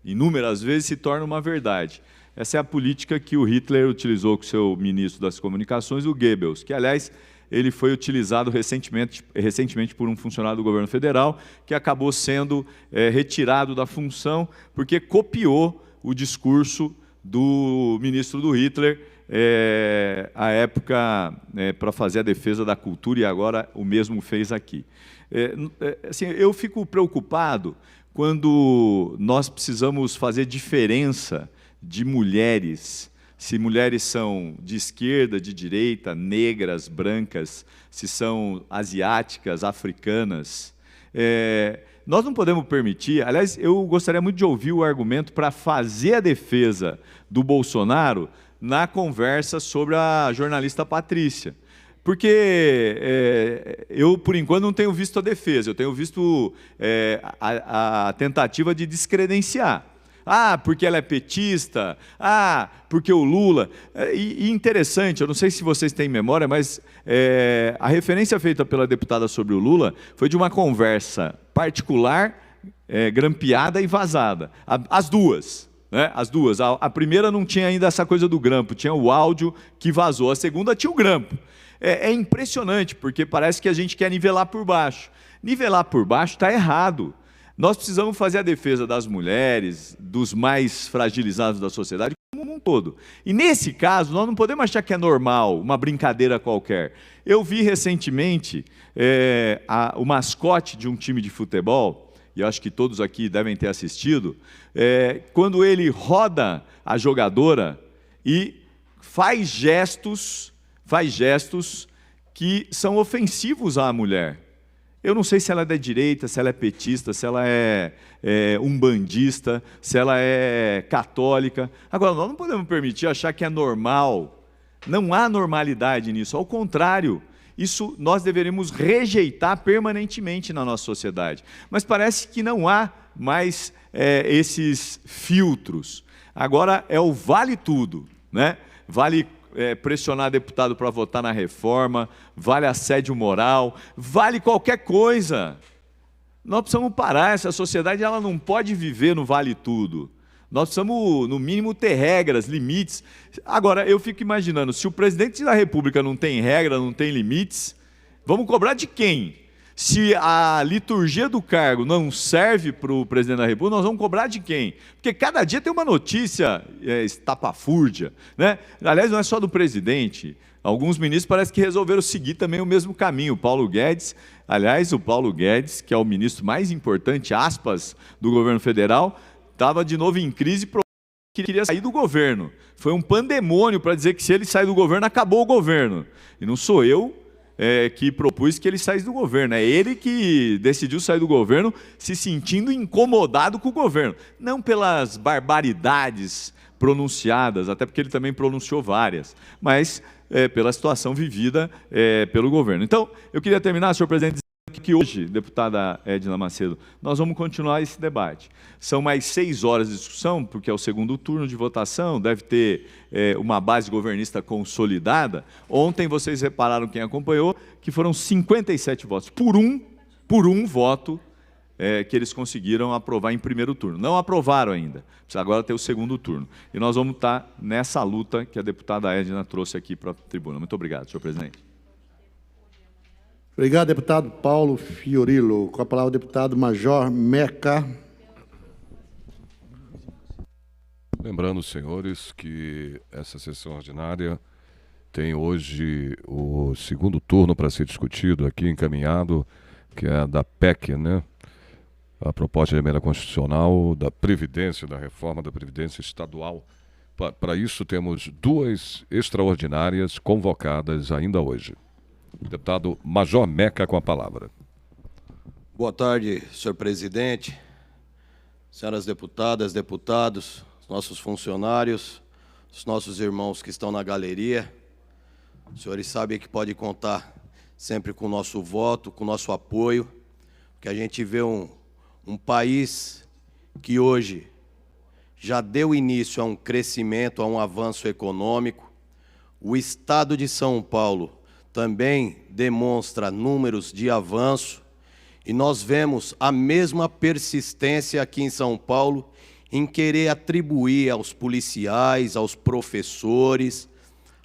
inúmeras vezes se torna uma verdade. Essa é a política que o Hitler utilizou com o seu ministro das Comunicações, o Goebbels, que, aliás, ele foi utilizado recentemente por um funcionário do governo federal, que acabou sendo retirado da função, porque copiou o discurso do ministro do Hitler, à época, para fazer a defesa da cultura, e agora o mesmo fez aqui. Assim, eu fico preocupado quando nós precisamos fazer diferença de mulheres, se mulheres são de esquerda, de direita, negras, brancas, se são asiáticas, africanas. Nós não podemos permitir, aliás, eu gostaria muito de ouvir o argumento para fazer a defesa do Bolsonaro na conversa sobre a jornalista Patrícia. Porque eu, por enquanto, não tenho visto a defesa, eu tenho visto a tentativa de descredenciar. Ah, porque ela é petista, ah, porque o Lula... E interessante, eu não sei se vocês têm memória, mas a referência feita pela deputada sobre o Lula foi de uma conversa particular, grampeada e vazada. As duas. Né? As duas. A primeira não tinha ainda essa coisa do grampo, tinha o áudio que vazou. A segunda tinha o grampo. É impressionante, porque parece que a gente quer nivelar por baixo. Nivelar por baixo está errado. Nós precisamos fazer a defesa das mulheres, dos mais fragilizados da sociedade, como um todo. E, nesse caso, nós não podemos achar que é normal, uma brincadeira qualquer. Eu vi recentemente o mascote de um time de futebol, e eu acho que todos aqui devem ter assistido, quando ele roda a jogadora e faz gestos que são ofensivos à mulher. Eu não sei se ela é da direita, se ela é petista, se ela é umbandista, se ela é católica. Agora, nós não podemos permitir achar que é normal. Não há normalidade nisso, ao contrário. Isso nós deveríamos rejeitar permanentemente na nossa sociedade. Mas parece que não há mais esses filtros. Agora é o vale tudo, né? Vale pressionar deputado para votar na reforma, vale assédio moral, vale qualquer coisa. Nós precisamos parar, essa sociedade ela não pode viver no vale tudo. Nós precisamos, no mínimo, ter regras, limites. Agora, eu fico imaginando, se o presidente da República não tem regra, não tem limites, vamos cobrar de quem? Se a liturgia do cargo não serve para o presidente da República, nós vamos cobrar de quem? Porque cada dia tem uma notícia estapafúrdia, né? Aliás, não é só do presidente. Alguns ministros parece que resolveram seguir também o mesmo caminho. O Paulo Guedes, aliás, o Paulo Guedes, que é o ministro mais importante, aspas, do governo federal, estava de novo em crise porque queria sair do governo. Foi um pandemônio para dizer que se ele sair do governo, acabou o governo. E não sou eu que propus que ele saísse do governo. É ele que decidiu sair do governo se sentindo incomodado com o governo. Não pelas barbaridades pronunciadas, até porque ele também pronunciou várias, mas pela situação vivida pelo governo. Então, eu queria terminar, senhor presidente, dizendo que hoje, deputada Edna Macedo, nós vamos continuar esse debate. São mais 6 horas de discussão, porque é o segundo turno de votação, deve ter uma base governista consolidada. Ontem, vocês repararam, quem acompanhou, que foram 57 votos, por um voto que eles conseguiram aprovar em primeiro turno. Não aprovaram ainda, precisa agora ter o segundo turno. E nós vamos estar nessa luta que a deputada Edna trouxe aqui para a tribuna. Muito obrigado, senhor presidente. Obrigado, deputado Paulo Fiorilo. Com a palavra, o deputado Major Meca. Lembrando, senhores, que essa sessão ordinária tem hoje o segundo turno para ser discutido aqui, encaminhado, que é a da PEC, né? A proposta de emenda constitucional da Previdência, da reforma da Previdência Estadual. Para isso, temos 2 extraordinárias convocadas ainda hoje. Deputado Major Meca com a palavra. Boa tarde, senhor presidente, senhoras deputadas, deputados, nossos funcionários, os nossos irmãos que estão na galeria. Os senhores sabem que pode contar sempre com o nosso voto, com o nosso apoio, porque a gente vê um país que hoje já deu início a um crescimento, a um avanço econômico. O Estado de São Paulo também demonstra números de avanço, e nós vemos a mesma persistência aqui em São Paulo em querer atribuir aos policiais, aos professores,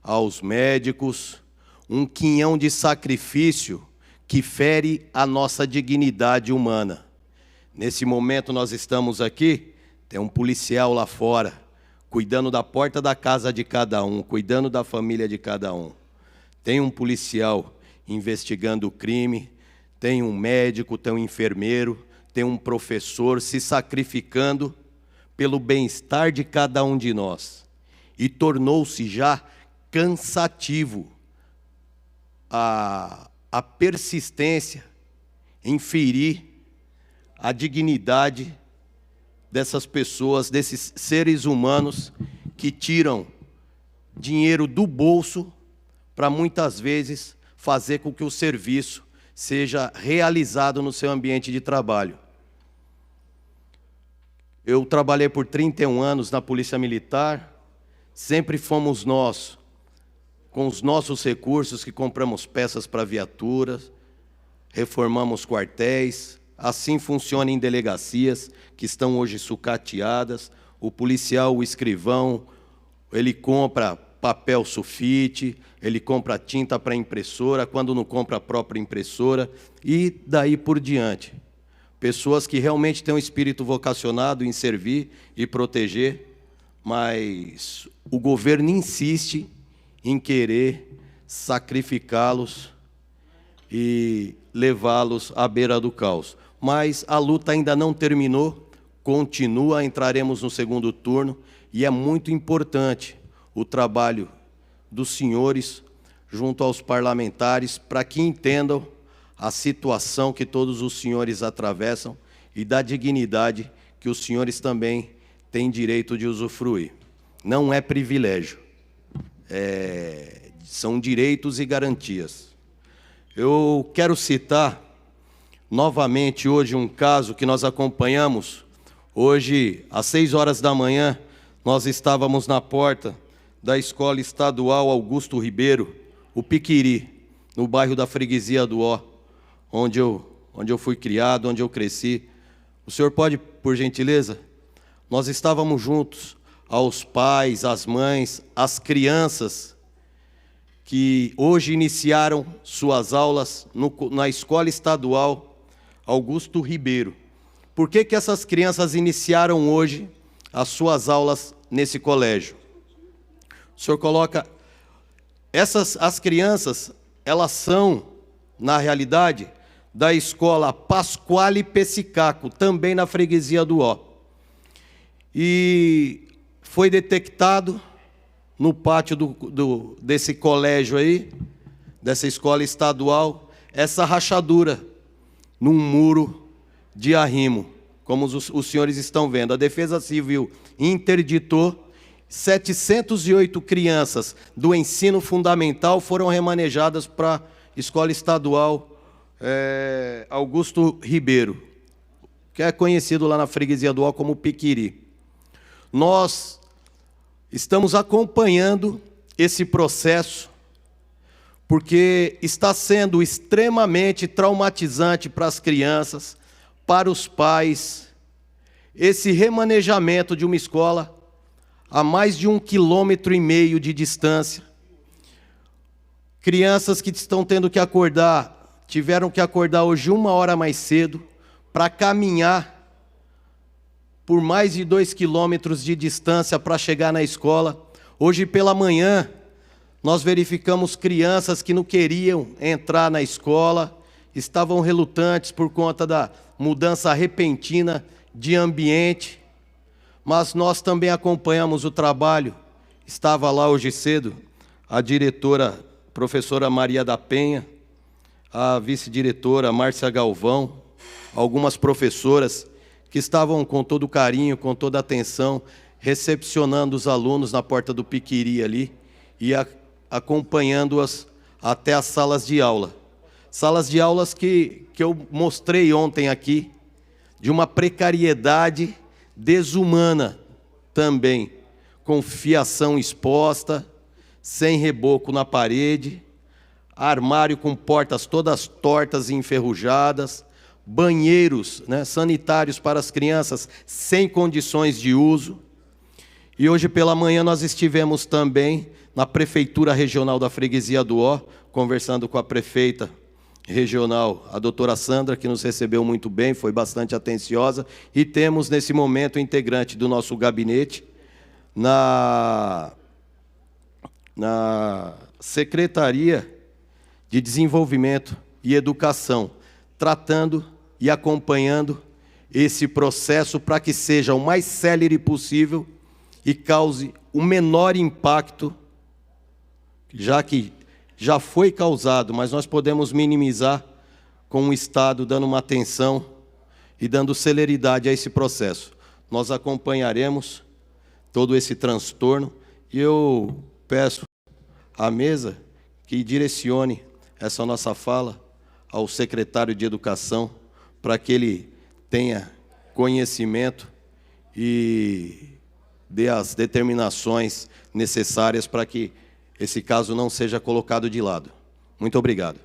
aos médicos, um quinhão de sacrifício que fere a nossa dignidade humana. Nesse momento nós estamos aqui, tem um policial lá fora, cuidando da porta da casa de cada um, cuidando da família de cada um. Tem um policial investigando o crime, tem um médico, tem um enfermeiro, tem um professor se sacrificando pelo bem-estar de cada um de nós. E tornou-se já cansativo a persistência em ferir a dignidade dessas pessoas, desses seres humanos que tiram dinheiro do bolso para muitas vezes fazer com que o serviço seja realizado no seu ambiente de trabalho. Eu trabalhei por 31 anos na Polícia Militar, sempre fomos nós, com os nossos recursos, que compramos peças para viaturas, reformamos quartéis. Assim funciona em delegacias que estão hoje sucateadas. O policial, o escrivão, ele compra papel sulfite, ele compra tinta para impressora, quando não compra a própria impressora, e daí por diante. Pessoas que realmente têm um espírito vocacionado em servir e proteger, mas o governo insiste em querer sacrificá-los e levá-los à beira do caos. Mas a luta ainda não terminou, continua, entraremos no segundo turno, e é muito importante o trabalho dos senhores junto aos parlamentares para que entendam a situação que todos os senhores atravessam e da dignidade que os senhores também têm direito de usufruir. Não é privilégio, são direitos e garantias. Eu quero citar novamente hoje um caso que nós acompanhamos. Hoje, às 6 horas da manhã, nós estávamos na porta da Escola Estadual Augusto Ribeiro, o Piquiri, no bairro da Freguesia do Ó, onde eu fui criado, onde eu cresci. O senhor pode, por gentileza? Nós estávamos juntos, aos pais, às mães, às crianças que hoje iniciaram suas aulas na Escola Estadual Augusto Ribeiro. Por que essas crianças iniciaram hoje as suas aulas nesse colégio? O senhor coloca... As crianças, elas são, na realidade, da Escola Pasquale Pessicaco, também na Freguesia do Ó. E foi detectado no pátio desse colégio aí, dessa escola estadual, essa rachadura num muro de arrimo, como os senhores estão vendo. A Defesa Civil interditou. 708 crianças do ensino fundamental foram remanejadas para a Escola Estadual Augusto Ribeiro, que é conhecido lá na Freguesia do Ó como Piquiri. Nós estamos acompanhando esse processo, porque está sendo extremamente traumatizante para as crianças, para os pais, esse remanejamento de uma escola a mais de 1,5 km de distância. Crianças que estão tendo que acordar, tiveram que acordar hoje 1 hora mais cedo, para caminhar por mais de 2 quilômetros de distância para chegar na escola. Hoje pela manhã, nós verificamos crianças que não queriam entrar na escola, estavam relutantes por conta da mudança repentina de ambiente, mas nós também acompanhamos o trabalho. Estava lá hoje cedo a diretora, professora Maria da Penha, a vice-diretora Márcia Galvão, algumas professoras que estavam com todo carinho, com toda atenção, recepcionando os alunos na porta do Piquiri ali e acompanhando-as até as salas de aula. Salas de aulas que eu mostrei ontem aqui, de uma precariedade desumana, também com fiação exposta, sem reboco na parede, armário com portas todas tortas e enferrujadas, banheiros, né, sanitários para as crianças sem condições de uso. E hoje pela manhã nós estivemos também na Prefeitura Regional da Freguesia do Ó, conversando com a prefeita regional, a doutora Sandra, que nos recebeu muito bem, foi bastante atenciosa, e temos nesse momento o integrante do nosso gabinete na Secretaria de Desenvolvimento e Educação, tratando e acompanhando esse processo para que seja o mais célere possível e cause o menor impacto, já que já foi causado, mas nós podemos minimizar com o Estado dando uma atenção e dando celeridade a esse processo. Nós acompanharemos todo esse transtorno e eu peço à mesa que direcione essa nossa fala ao secretário de Educação para que ele tenha conhecimento e dê as determinações necessárias para que esse caso não seja colocado de lado. Muito obrigado.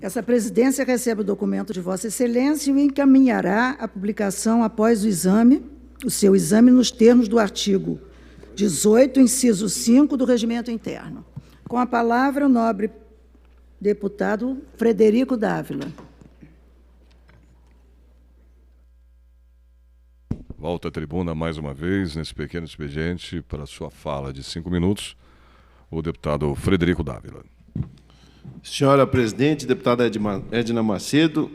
Essa presidência recebe o documento de Vossa Excelência e o encaminhará à publicação após o seu exame nos termos do artigo 18, inciso 5 do Regimento Interno. Com a palavra, o nobre deputado Frederico Dávila. Volta à tribuna mais uma vez, nesse pequeno expediente, para a sua fala de 5 minutos, o deputado Frederico Dávila. Senhora presidente, deputada Edna Macedo,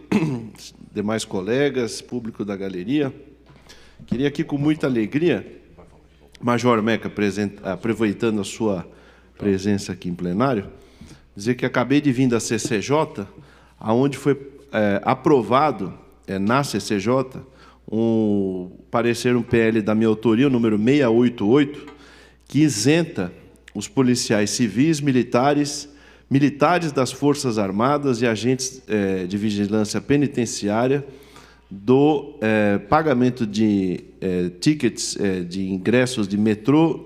demais colegas, público da galeria, queria aqui com muita alegria, Major Meca, aproveitando a sua presença aqui em plenário, dizer que acabei de vir da CCJ, onde foi aprovado na CCJ um PL da minha autoria, o número 688, que isenta os policiais civis, militares das Forças Armadas e agentes de vigilância penitenciária do pagamento de tickets de ingressos de metrô,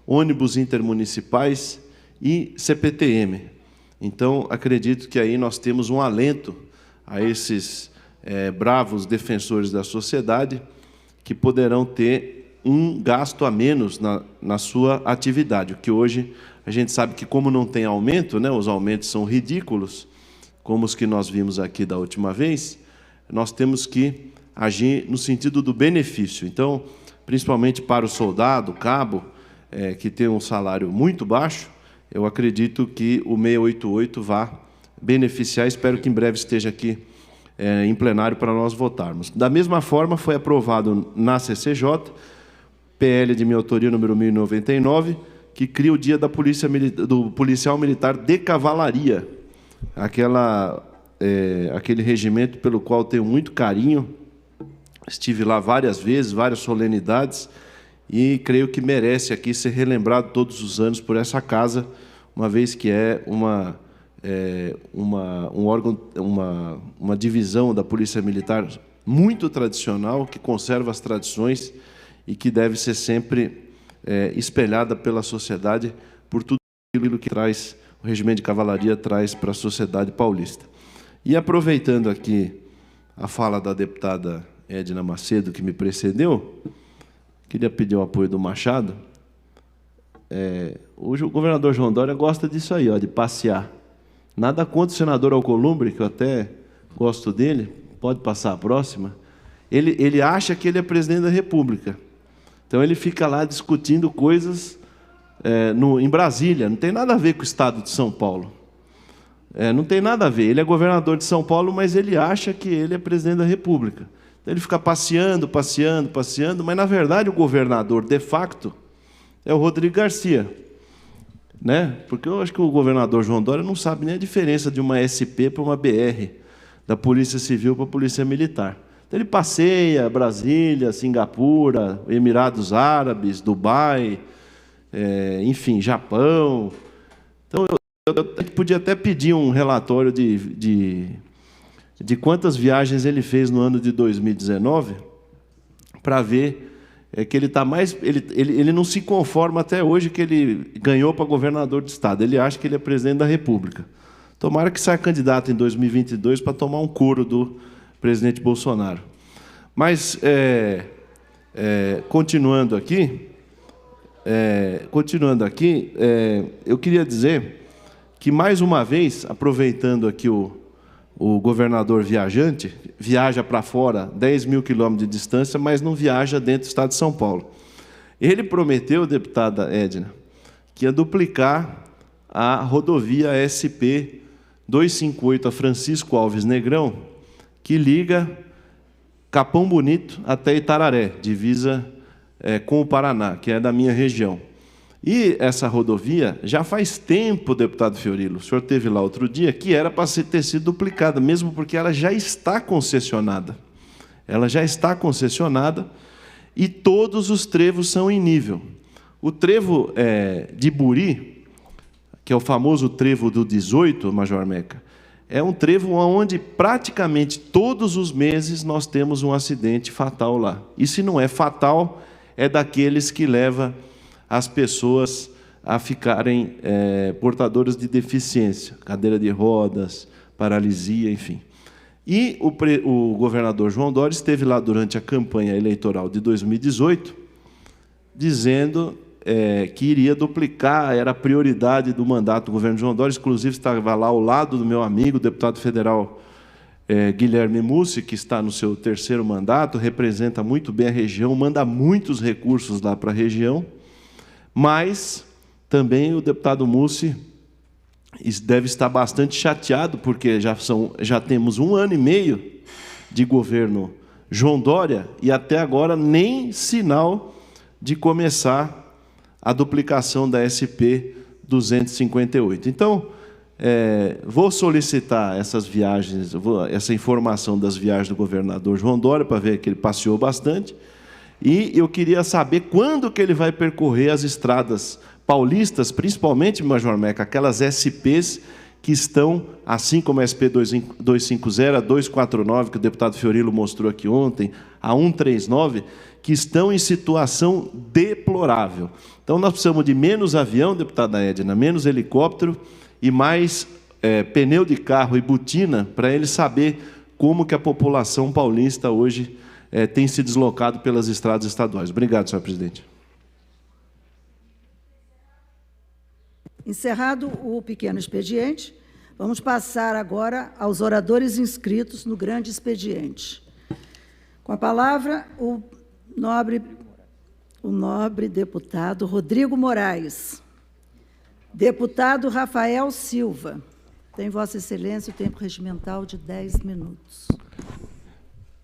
ônibus intermunicipais e CPTM. Então, acredito que aí nós temos um alento a esses bravos defensores da sociedade que poderão ter um gasto a menos na sua atividade, o que hoje a gente sabe que, como não tem aumento, né, os aumentos são ridículos, como os que nós vimos aqui da última vez, nós temos que agir no sentido do benefício. Então, principalmente para o soldado, cabo, que tem um salário muito baixo, eu acredito que o 688 vá beneficiar, espero que em breve esteja aqui em plenário para nós votarmos. Da mesma forma, foi aprovado na CCJ, PL de minha autoria, número 1099, que cria o dia do policial militar de cavalaria, aquele regimento pelo qual tenho muito carinho, estive lá várias vezes, várias solenidades, e creio que merece aqui ser relembrado todos os anos por essa casa, uma vez que é um órgão, uma divisão da Polícia Militar muito tradicional, que conserva as tradições e que deve ser sempre espelhada pela sociedade por tudo aquilo que traz o regimento de cavalaria traz para a sociedade paulista. E aproveitando aqui a fala da deputada Edna Macedo, que me precedeu, queria pedir o apoio do Machado. Hoje o governador João Dória gosta disso aí, de passear. Nada contra o senador Alcolumbre, que eu até gosto dele, pode passar a próxima. Ele acha que ele é presidente da República. Então, ele fica lá discutindo coisas em Brasília. Não tem nada a ver com o Estado de São Paulo. Não tem nada a ver. Ele é governador de São Paulo, mas ele acha que ele é presidente da República. Então, ele fica passeando, mas, na verdade, o governador, de facto, é o Rodrigo Garcia. Né? Porque eu acho que o governador João Dória não sabe nem a diferença de uma SP para uma BR, da Polícia Civil para a Polícia Militar. Então, ele passeia Brasília, Singapura, Emirados Árabes, Dubai, enfim, Japão. Então, eu podia até pedir um relatório de quantas viagens ele fez no ano de 2019, para ver é que ele ele não se conforma até hoje que ele ganhou para governador de estado. Ele acha que ele é presidente da República. Tomara que saia candidato em 2022 para tomar um couro do presidente Bolsonaro. Mas, continuando aqui, eu queria dizer que, mais uma vez, aproveitando aqui o governador viajante, viaja para fora 10 mil quilômetros de distância, mas não viaja dentro do estado de São Paulo. Ele prometeu, deputada Edna, que ia duplicar a rodovia SP 258 a Francisco Alves Negrão, que liga Capão Bonito até Itararé, divisa com o Paraná, que é da minha região. E essa rodovia, já faz tempo, deputado Fiorilo, o senhor esteve lá outro dia, que era para ter sido duplicada, mesmo porque ela já está concessionada. Ela já está concessionada e todos os trevos são em nível. O trevo de Buri, que é o famoso trevo do 18, Major Meca, é um trevo onde praticamente todos os meses nós temos um acidente fatal lá. E se não é fatal, é daqueles que leva as pessoas a ficarem portadoras de deficiência, cadeira de rodas, paralisia, enfim. E o governador João Dória esteve lá durante a campanha eleitoral de 2018, dizendo que iria duplicar, era a prioridade do mandato do governo João Dória, inclusive estava lá ao lado do meu amigo, o deputado federal Guilherme Mussi, que está no seu 3º mandato, representa muito bem a região, manda muitos recursos lá para a região, mas também o deputado Mussi deve estar bastante chateado, porque já temos 1 ano e meio de governo João Dória e até agora nem sinal de começar a duplicação da SP 258. Então, vou solicitar essas viagens, essa informação das viagens do governador João Dória, para ver que ele passeou bastante, e eu queria saber quando que ele vai percorrer as estradas paulistas, principalmente, Major Meca, aquelas SPs que estão, assim como a SP 250, a 249, que o deputado Fiorilo mostrou aqui ontem, a 139, que estão em situação deplorável. Então, nós precisamos de menos avião, deputada Edna, menos helicóptero e mais pneu de carro e botina, para ele saber como que a população paulista hoje tem se deslocado pelas estradas estaduais. Obrigado, senhor presidente. Encerrado o pequeno expediente, vamos passar agora aos oradores inscritos no grande expediente. Com a palavra, o nobre deputado Rodrigo Moraes. Deputado Rafael Silva. Tem Vossa Excelência o tempo regimental de 10 minutos.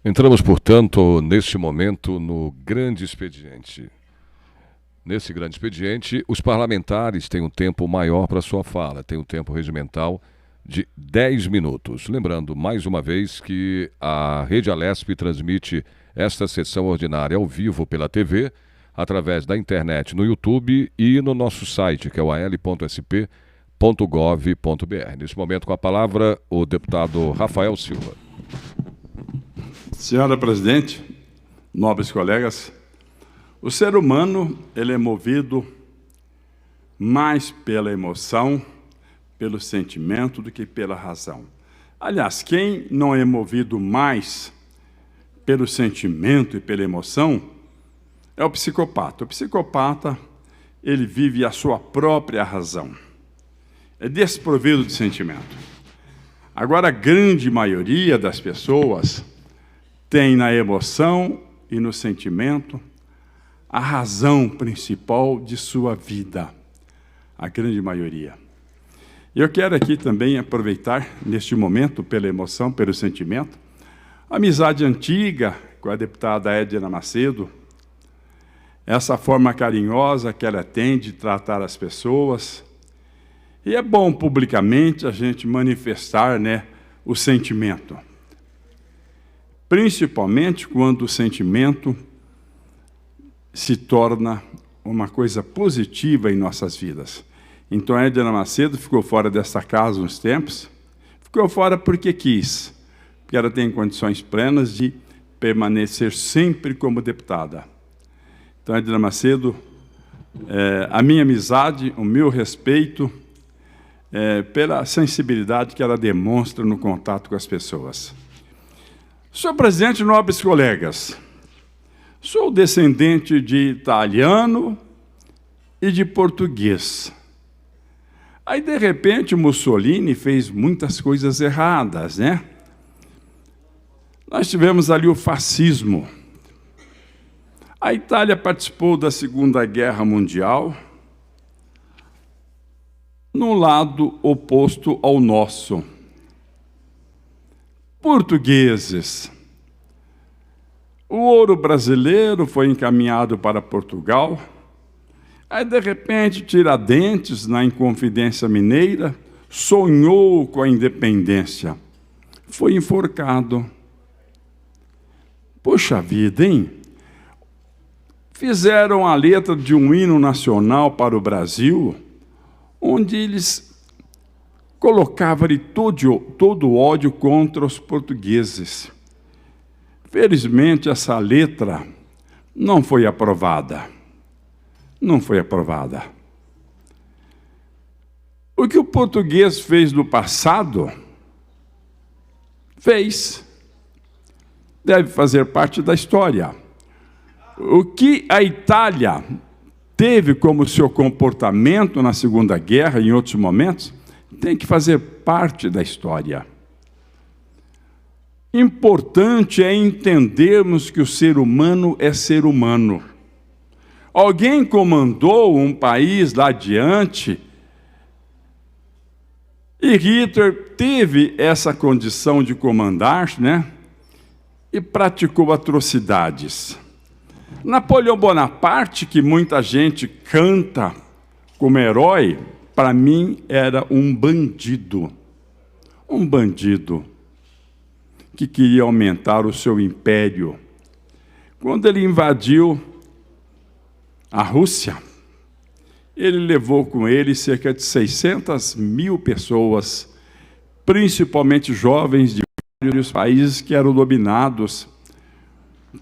Entramos, portanto, neste momento, no grande expediente. Nesse grande expediente, os parlamentares têm um tempo maior para sua fala, têm um tempo regimental de 10 minutos. Lembrando, mais uma vez, que a Rede Alesp transmite esta sessão ordinária ao vivo pela TV, através da internet no YouTube e no nosso site, que é o al.sp.gov.br. Nesse momento, com a palavra, o deputado Rafael Silva. Senhora presidente, nobres colegas, o ser humano ele é movido mais pela emoção, pelo sentimento do que pela razão. Aliás, quem não é movido mais pelo sentimento e pela emoção é o psicopata. O psicopata, ele vive a sua própria razão. É desprovido de sentimento. Agora, a grande maioria das pessoas tem na emoção e no sentimento a razão principal de sua vida. A grande maioria. Eu quero aqui também aproveitar, neste momento, pela emoção, pelo sentimento, a amizade antiga com a deputada Edna Macedo, essa forma carinhosa que ela tem de tratar as pessoas. E é bom, publicamente, a gente manifestar, o sentimento. Principalmente quando o sentimento se torna uma coisa positiva em nossas vidas. Então, a Edna Macedo ficou fora dessa casa uns tempos. Ficou fora porque quis, porque ela tem condições plenas de permanecer sempre como deputada. Então, Edna Macedo, a minha amizade, o meu respeito, pela sensibilidade que ela demonstra no contato com as pessoas. Senhor presidente, nobres colegas, sou descendente de italiano e de português. Aí, de repente, Mussolini fez muitas coisas erradas, né? Nós tivemos ali o fascismo. A Itália participou da Segunda Guerra Mundial no lado oposto ao nosso. Portugueses. O ouro brasileiro foi encaminhado para Portugal. Aí, de repente, Tiradentes, na Inconfidência Mineira, sonhou com a independência. Foi enforcado. Poxa vida, hein? Fizeram a letra de um hino nacional para o Brasil, onde eles colocavam ali todo o ódio contra os portugueses. Felizmente, essa letra não foi aprovada. Não foi aprovada. O que o português fez no passado, fez. Deve fazer parte da história. O que a Itália teve como seu comportamento na Segunda Guerra e em outros momentos, tem que fazer parte da história. Importante é entendermos que o ser humano é ser humano. Alguém comandou um país lá adiante e Hitler teve essa condição de comandar, né? E praticou atrocidades. Napoleão Bonaparte, que muita gente canta como herói, para mim era um bandido. Um bandido que queria aumentar o seu império. Quando ele invadiu a Rússia, ele levou com ele cerca de 600 mil pessoas, principalmente jovens de vários países que eram dominados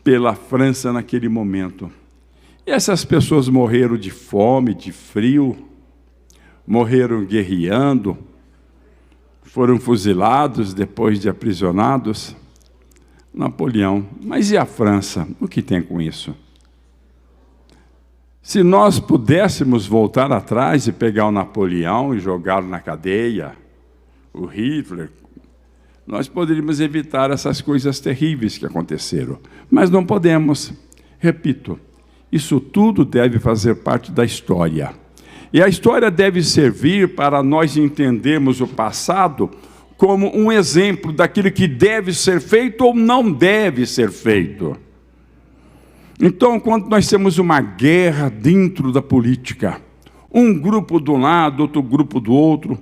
pela França naquele momento. E essas pessoas morreram de fome, de frio, morreram guerreando, foram fuzilados, depois de aprisionados. Napoleão. Mas e a França? O que tem com isso? Se nós pudéssemos voltar atrás e pegar o Napoleão e jogá-lo na cadeia, o Hitler, nós poderíamos evitar essas coisas terríveis que aconteceram. Mas não podemos. Repito, isso tudo deve fazer parte da história. E a história deve servir para nós entendermos o passado como um exemplo daquilo que deve ser feito ou não deve ser feito. Então, quando nós temos uma guerra dentro da política, um grupo de um lado, outro grupo do outro,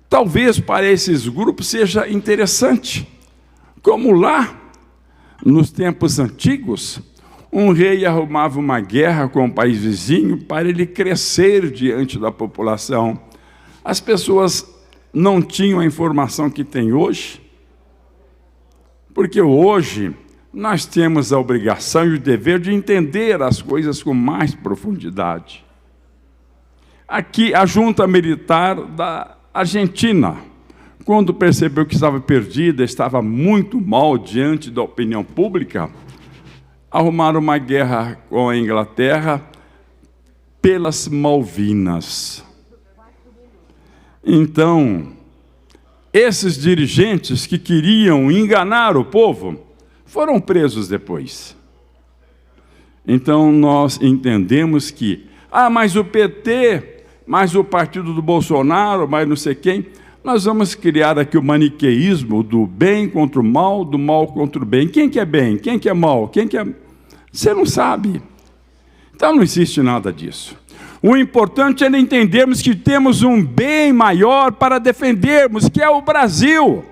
talvez para esses grupos seja interessante, como lá, nos tempos antigos, um rei arrumava uma guerra com o país vizinho para ele crescer diante da população. As pessoas não tinham a informação que tem hoje, porque hoje nós temos a obrigação e o dever de entender as coisas com mais profundidade. Aqui, a junta militar da Argentina, quando percebeu que estava perdida, estava muito mal diante da opinião pública, arrumaram uma guerra com a Inglaterra pelas Malvinas. Então, esses dirigentes que queriam enganar o povo foram presos depois. Então, nós entendemos que, mas o PT, mais o partido do Bolsonaro, mais não sei quem, nós vamos criar aqui o maniqueísmo do bem contra o mal, do mal contra o bem. Quem que é bem? Quem que é mal? Quem que é... Você não sabe. Então não existe nada disso. O importante é entendermos que temos um bem maior para defendermos, que é o Brasil,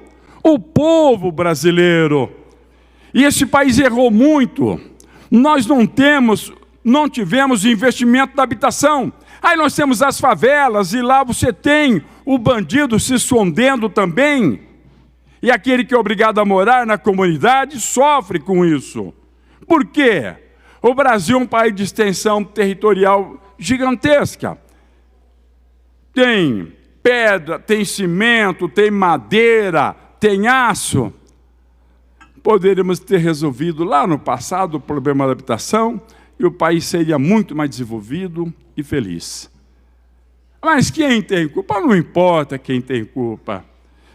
o povo brasileiro. E esse país errou muito. Nós não tivemos investimento na habitação. Aí nós temos as favelas e lá você tem o bandido se escondendo também. E aquele que é obrigado a morar na comunidade sofre com isso. Por quê? O Brasil é um país de extensão territorial gigantesca. Tem pedra, tem cimento, tem madeira, tem aço. Poderíamos ter resolvido lá no passado o problema da habitação e o país seria muito mais desenvolvido e feliz. Mas quem tem culpa? Não importa quem tem culpa.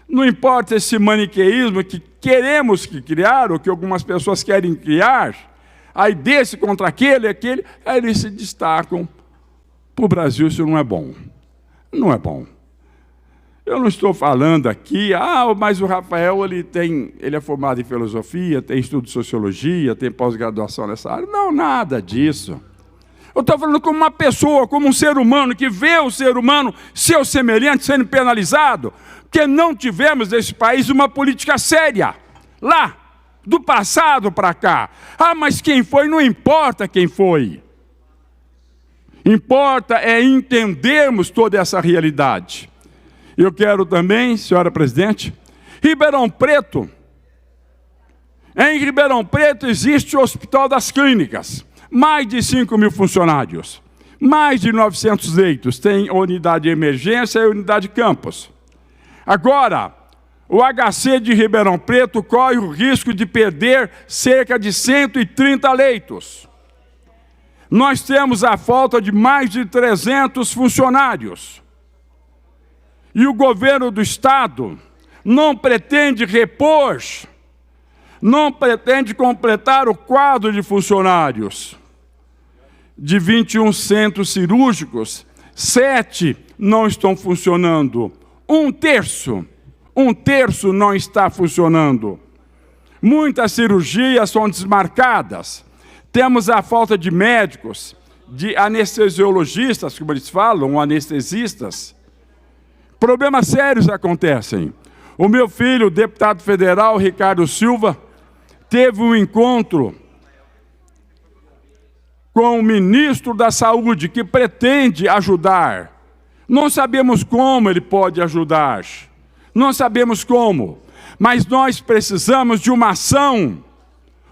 Não importa esse maniqueísmo que queremos criar, ou que algumas pessoas querem criar, aí desse contra aquele, aí eles se destacam. Para o Brasil isso não é bom. Não é bom. Eu não estou falando aqui, mas o Rafael ele é formado em filosofia, tem estudo de sociologia, tem pós-graduação nessa área. Não, nada disso. Eu estou falando como uma pessoa, como um ser humano, que vê o ser humano, seu semelhante, sendo penalizado, porque não tivemos nesse país uma política séria. Lá, do passado para cá. Mas quem foi? Não importa quem foi. Importa é entendermos toda essa realidade. Eu quero também, senhora presidente, Ribeirão Preto. Em Ribeirão Preto existe o Hospital das Clínicas. Mais de 5.000 funcionários. Mais de 900 leitos. Tem unidade de emergência e unidade de campus. Agora, o HC de Ribeirão Preto corre o risco de perder cerca de 130 leitos. Nós temos a falta de mais de 300 funcionários. E o governo do Estado não pretende repor, não pretende completar o quadro de funcionários. De 21 centros cirúrgicos, 7 não estão funcionando. Um terço não está funcionando. Muitas cirurgias são desmarcadas. Temos a falta de médicos, de anestesiologistas, como eles falam, anestesistas. Problemas sérios acontecem. O meu filho, o deputado federal Ricardo Silva, teve um encontro com o ministro da Saúde, que pretende ajudar. Não sabemos como ele pode ajudar. Não sabemos como. Mas nós precisamos de uma ação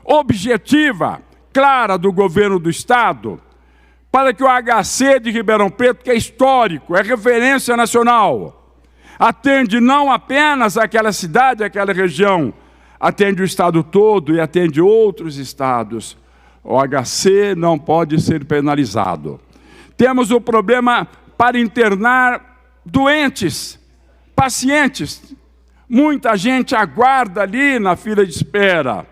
objetiva, clara do governo do Estado, para que o HC de Ribeirão Preto, que é histórico, é referência nacional, atende não apenas aquela cidade, aquela região, atende o Estado todo e atende outros estados. O HC não pode ser penalizado. Temos o problema para internar doentes, pacientes. Muita gente aguarda ali na fila de espera.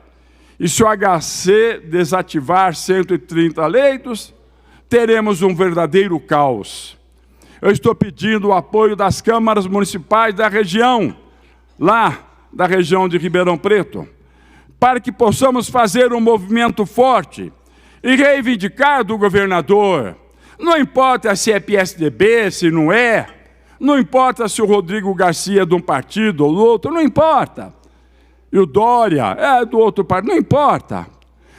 E se o HC desativar 130 leitos, teremos um verdadeiro caos. Eu estou pedindo o apoio das câmaras municipais da região, lá da região de Ribeirão Preto, para que possamos fazer um movimento forte e reivindicar do governador. Não importa se é PSDB, se não é, não importa se o Rodrigo Garcia é de um partido ou do outro, não importa. E o Dória é do outro partido, não importa.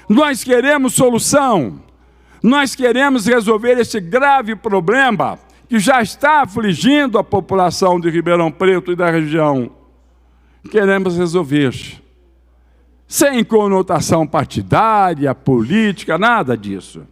Nós queremos solução, nós queremos resolver esse grave problema que já está afligindo a população de Ribeirão Preto e da região. Queremos resolver. Sem conotação partidária, política, nada disso.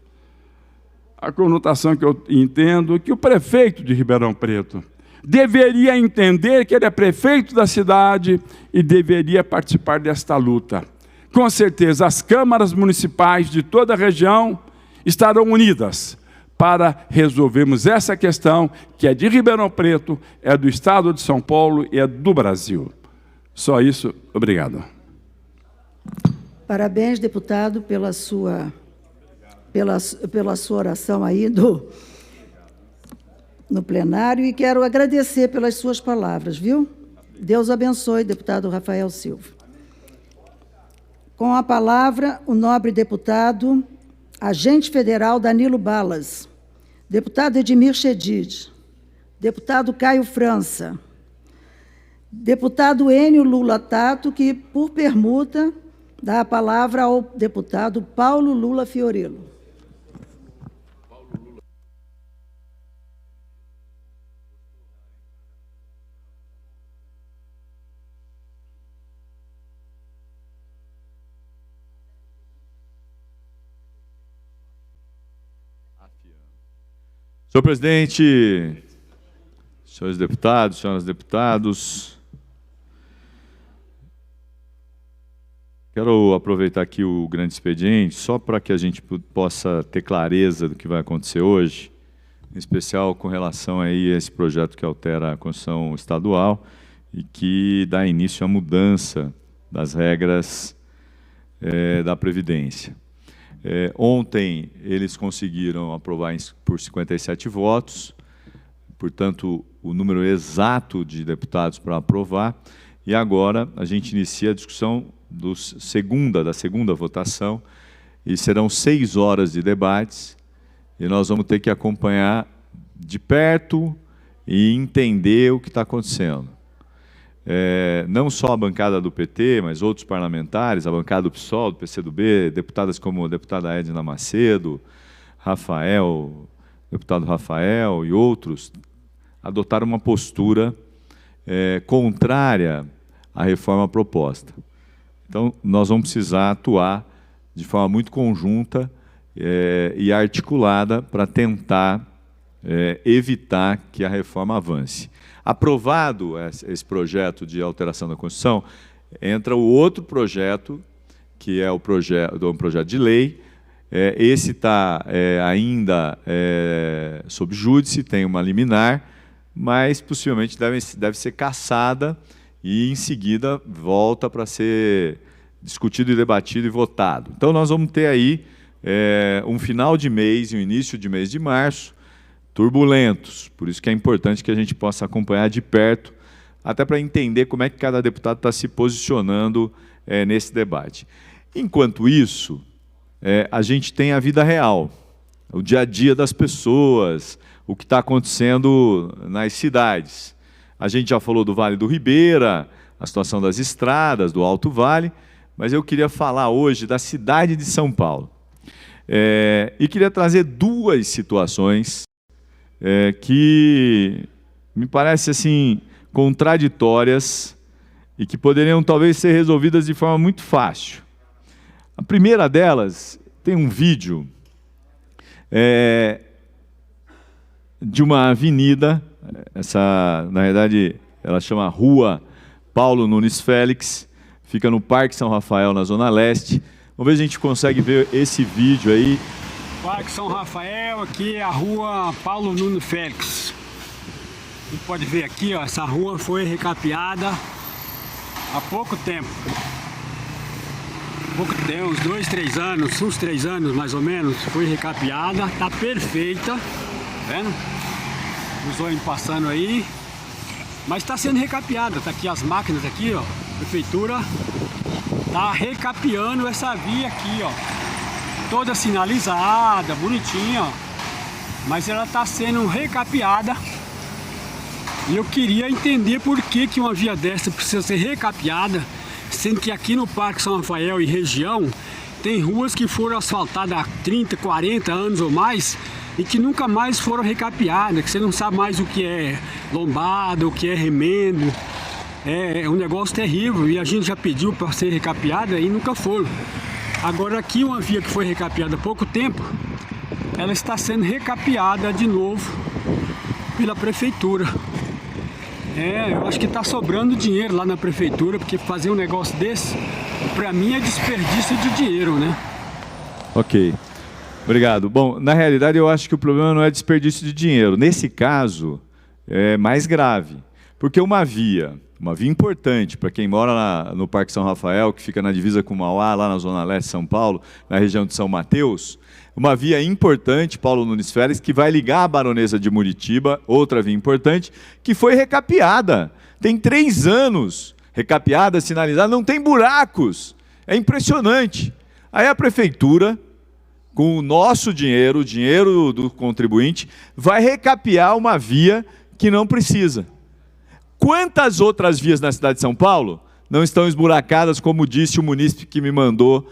A conotação que eu entendo é que o prefeito de Ribeirão Preto deveria entender que ele é prefeito da cidade e deveria participar desta luta. Com certeza, as câmaras municipais de toda a região estarão unidas para resolvermos essa questão que é de Ribeirão Preto, é do Estado de São Paulo e é do Brasil. Só isso, obrigado. Parabéns, deputado, pela sua oração aí no plenário, e quero agradecer pelas suas palavras, viu? Deus abençoe, deputado Rafael Silva. Com a palavra, o nobre deputado, agente federal Danilo Balas, deputado Edmir Chedid, deputado Caio França, deputado Enio Lula Tato, que, por permuta, dá a palavra ao deputado Paulo Lula Fiorello. Senhor presidente, senhores deputados, senhoras deputados, quero aproveitar aqui o grande expediente, só para que a gente possa ter clareza do que vai acontecer hoje, em especial com relação aí a esse projeto que altera a Constituição Estadual e que dá início à mudança das regras da Previdência. Ontem, eles conseguiram aprovar por 57 votos, portanto, o número exato de deputados para aprovar, e agora a gente inicia a discussão da segunda votação, e serão 6 horas de debates, e nós vamos ter que acompanhar de perto e entender o que está acontecendo. Não só a bancada do PT, mas outros parlamentares, a bancada do PSOL, do PCdoB, deputadas como a deputada Edna Macedo, deputado Rafael e outros, adotaram uma postura contrária à reforma proposta. Então, nós vamos precisar atuar de forma muito conjunta e articulada para tentar evitar que a reforma avance. Aprovado esse projeto de alteração da Constituição, entra o outro projeto, que é um projeto de lei. Esse está ainda sob júdice, tem uma liminar, mas possivelmente deve ser cassada e, em seguida, volta para ser discutido e debatido e votado. Então, nós vamos ter aí um final de mês e um início de mês de março, turbulentos, por isso que é importante que a gente possa acompanhar de perto, até para entender como é que cada deputado está se posicionando nesse debate. Enquanto isso, a gente tem a vida real, o dia a dia das pessoas, o que está acontecendo nas cidades. A gente já falou do Vale do Ribeira, a situação das estradas, do Alto Vale, mas eu queria falar hoje da cidade de São Paulo. E queria trazer 2 situações que me parecem assim, contraditórias e que poderiam talvez ser resolvidas de forma muito fácil. A primeira delas tem um vídeo de uma avenida, na verdade, ela chama Rua Paulo Nunes Félix, fica no Parque São Rafael, na Zona Leste. Vamos ver se a gente consegue ver esse vídeo aí. Parque São Rafael, aqui é a Rua Paulo Nunes Félix. Você pode ver aqui, ó, essa rua foi recapeada há pouco tempo. Uns 2, 3 anos, uns 3 anos mais ou menos, foi recapeada, tá perfeita, tá vendo? Os ônibus passando aí, mas está sendo recapeada, tá aqui as máquinas aqui, ó, a prefeitura tá recapeando essa via aqui, ó, toda sinalizada, bonitinha, ó, mas ela tá sendo recapeada. E eu queria entender por que uma via dessa precisa ser recapeada, sendo que aqui no Parque São Rafael e região tem ruas que foram asfaltadas há 30, 40 anos ou mais e que nunca mais foram recapeadas, que você não sabe mais o que é lombada, o que é remendo. É um negócio terrível e a gente já pediu para ser recapeada e nunca foram. Agora aqui uma via que foi recapeada há pouco tempo, ela está sendo recapeada de novo pela prefeitura. Eu acho que está sobrando dinheiro lá na prefeitura, porque fazer um negócio desse, para mim, é desperdício de dinheiro, né? Ok. Obrigado. Bom, na realidade, eu acho que o problema não é desperdício de dinheiro. Nesse caso, é mais grave. Porque uma via importante para quem mora no Parque São Rafael, que fica na divisa com Mauá, lá na Zona Leste de São Paulo, na região de São Mateus, uma via importante, Paulo Nunes Félix, que vai ligar a Baronesa de Muritiba, outra via importante, que foi recapeada. Tem 3 anos recapeada, sinalizada, não tem buracos. É impressionante. Aí a prefeitura, com o nosso dinheiro, o dinheiro do contribuinte, vai recapear uma via que não precisa. Quantas outras vias na cidade de São Paulo não estão esburacadas, como disse o munícipe que me mandou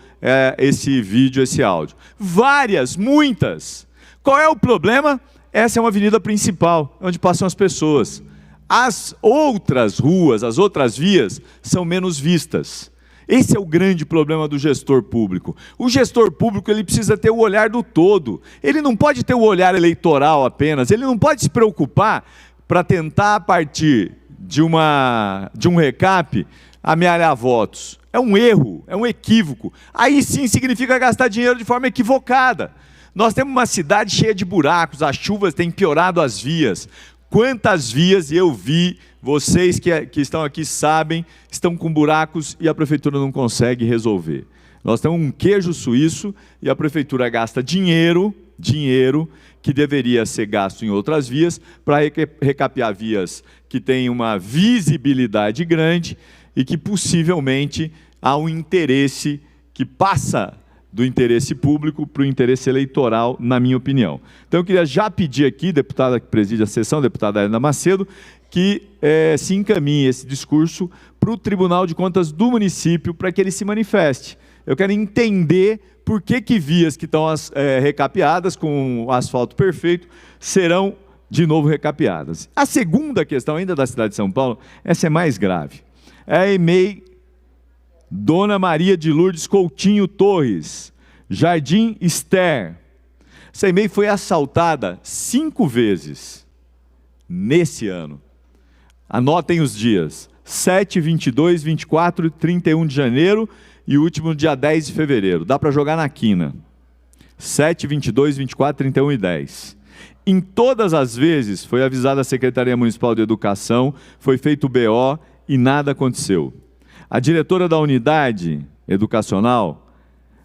esse vídeo, esse áudio? Várias, muitas. Qual é o problema? Essa é uma avenida principal, onde passam as pessoas. As outras ruas, as outras vias, são menos vistas. Esse é o grande problema do gestor público. O gestor público ele precisa ter o olhar do todo. Ele não pode ter o olhar eleitoral apenas, ele não pode se preocupar para tentar, a partir de um recap, amealhar votos. É um erro, é um equívoco. Aí sim significa gastar dinheiro de forma equivocada. Nós temos uma cidade cheia de buracos, as chuvas têm piorado as vias. Quantas vias eu vi, vocês que estão aqui sabem, estão com buracos e a prefeitura não consegue resolver. Nós temos um queijo suíço e a prefeitura gasta dinheiro que deveria ser gasto em outras vias para recapear vias que têm uma visibilidade grande e que possivelmente há um interesse que passa do interesse público para o interesse eleitoral, na minha opinião. Então, eu queria já pedir aqui, deputada que preside a sessão, deputada Helena Macedo, que se encaminhe esse discurso para o Tribunal de Contas do município, para que ele se manifeste. Eu quero entender por que vias que estão recapeadas, com o asfalto perfeito, serão de novo recapeadas. A segunda questão, ainda da cidade de São Paulo, essa é mais grave. É a EMEI Dona Maria de Lourdes Coutinho Torres, Jardim Ester. Essa EMEI foi assaltada 5 vezes nesse ano. Anotem os dias: 7, 22, 24 e 31 de janeiro e o último dia 10 de fevereiro. Dá para jogar na quina. 7, 22, 24, 31 e 10. Em todas as vezes foi avisada a Secretaria Municipal de Educação, foi feito o BO e nada aconteceu. A diretora da unidade educacional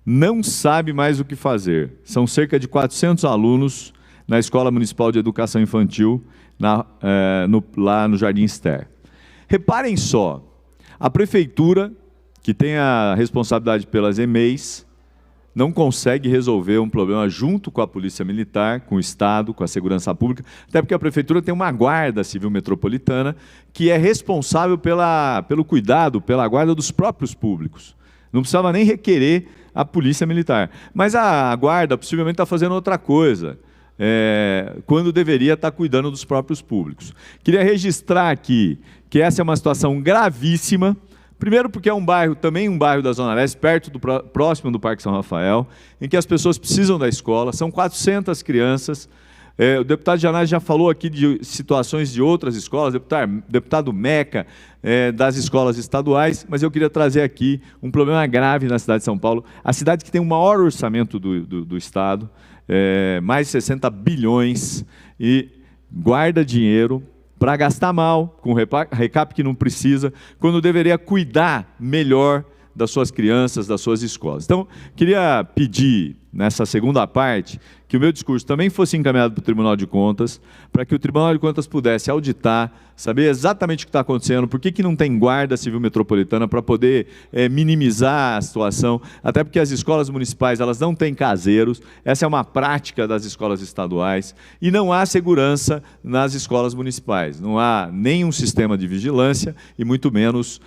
não sabe mais o que fazer. São cerca de 400 alunos na Escola Municipal de Educação Infantil, lá no Jardim Ester. Reparem só, a prefeitura, que tem a responsabilidade pelas EMEIs, não consegue resolver um problema junto com a Polícia Militar, com o Estado, com a Segurança Pública, até porque a Prefeitura tem uma Guarda Civil Metropolitana que é responsável pelo cuidado, pela guarda dos próprios públicos. Não precisava nem requerer a Polícia Militar. Mas a Guarda possivelmente está fazendo outra coisa, quando deveria estar cuidando dos próprios públicos. Queria registrar aqui que essa é uma situação gravíssima. Primeiro porque é também um bairro da Zona Leste, próximo do Parque São Rafael, em que as pessoas precisam da escola, são 400 crianças. O deputado Janás já falou aqui de situações de outras escolas, deputado Meca, das escolas estaduais, mas eu queria trazer aqui um problema grave na cidade de São Paulo, a cidade que tem o maior orçamento do Estado, mais de 60 bilhões, e guarda dinheiro para gastar mal, com recap que não precisa, quando deveria cuidar melhor das suas crianças, das suas escolas. Então, queria pedir, nessa segunda parte, que o meu discurso também fosse encaminhado para o Tribunal de Contas, para que o Tribunal de Contas pudesse auditar, saber exatamente o que está acontecendo, por que não tem Guarda Civil Metropolitana para poder minimizar a situação, até porque as escolas municipais elas não têm caseiros, essa é uma prática das escolas estaduais, e não há segurança nas escolas municipais, não há nenhum sistema de vigilância, e muito menos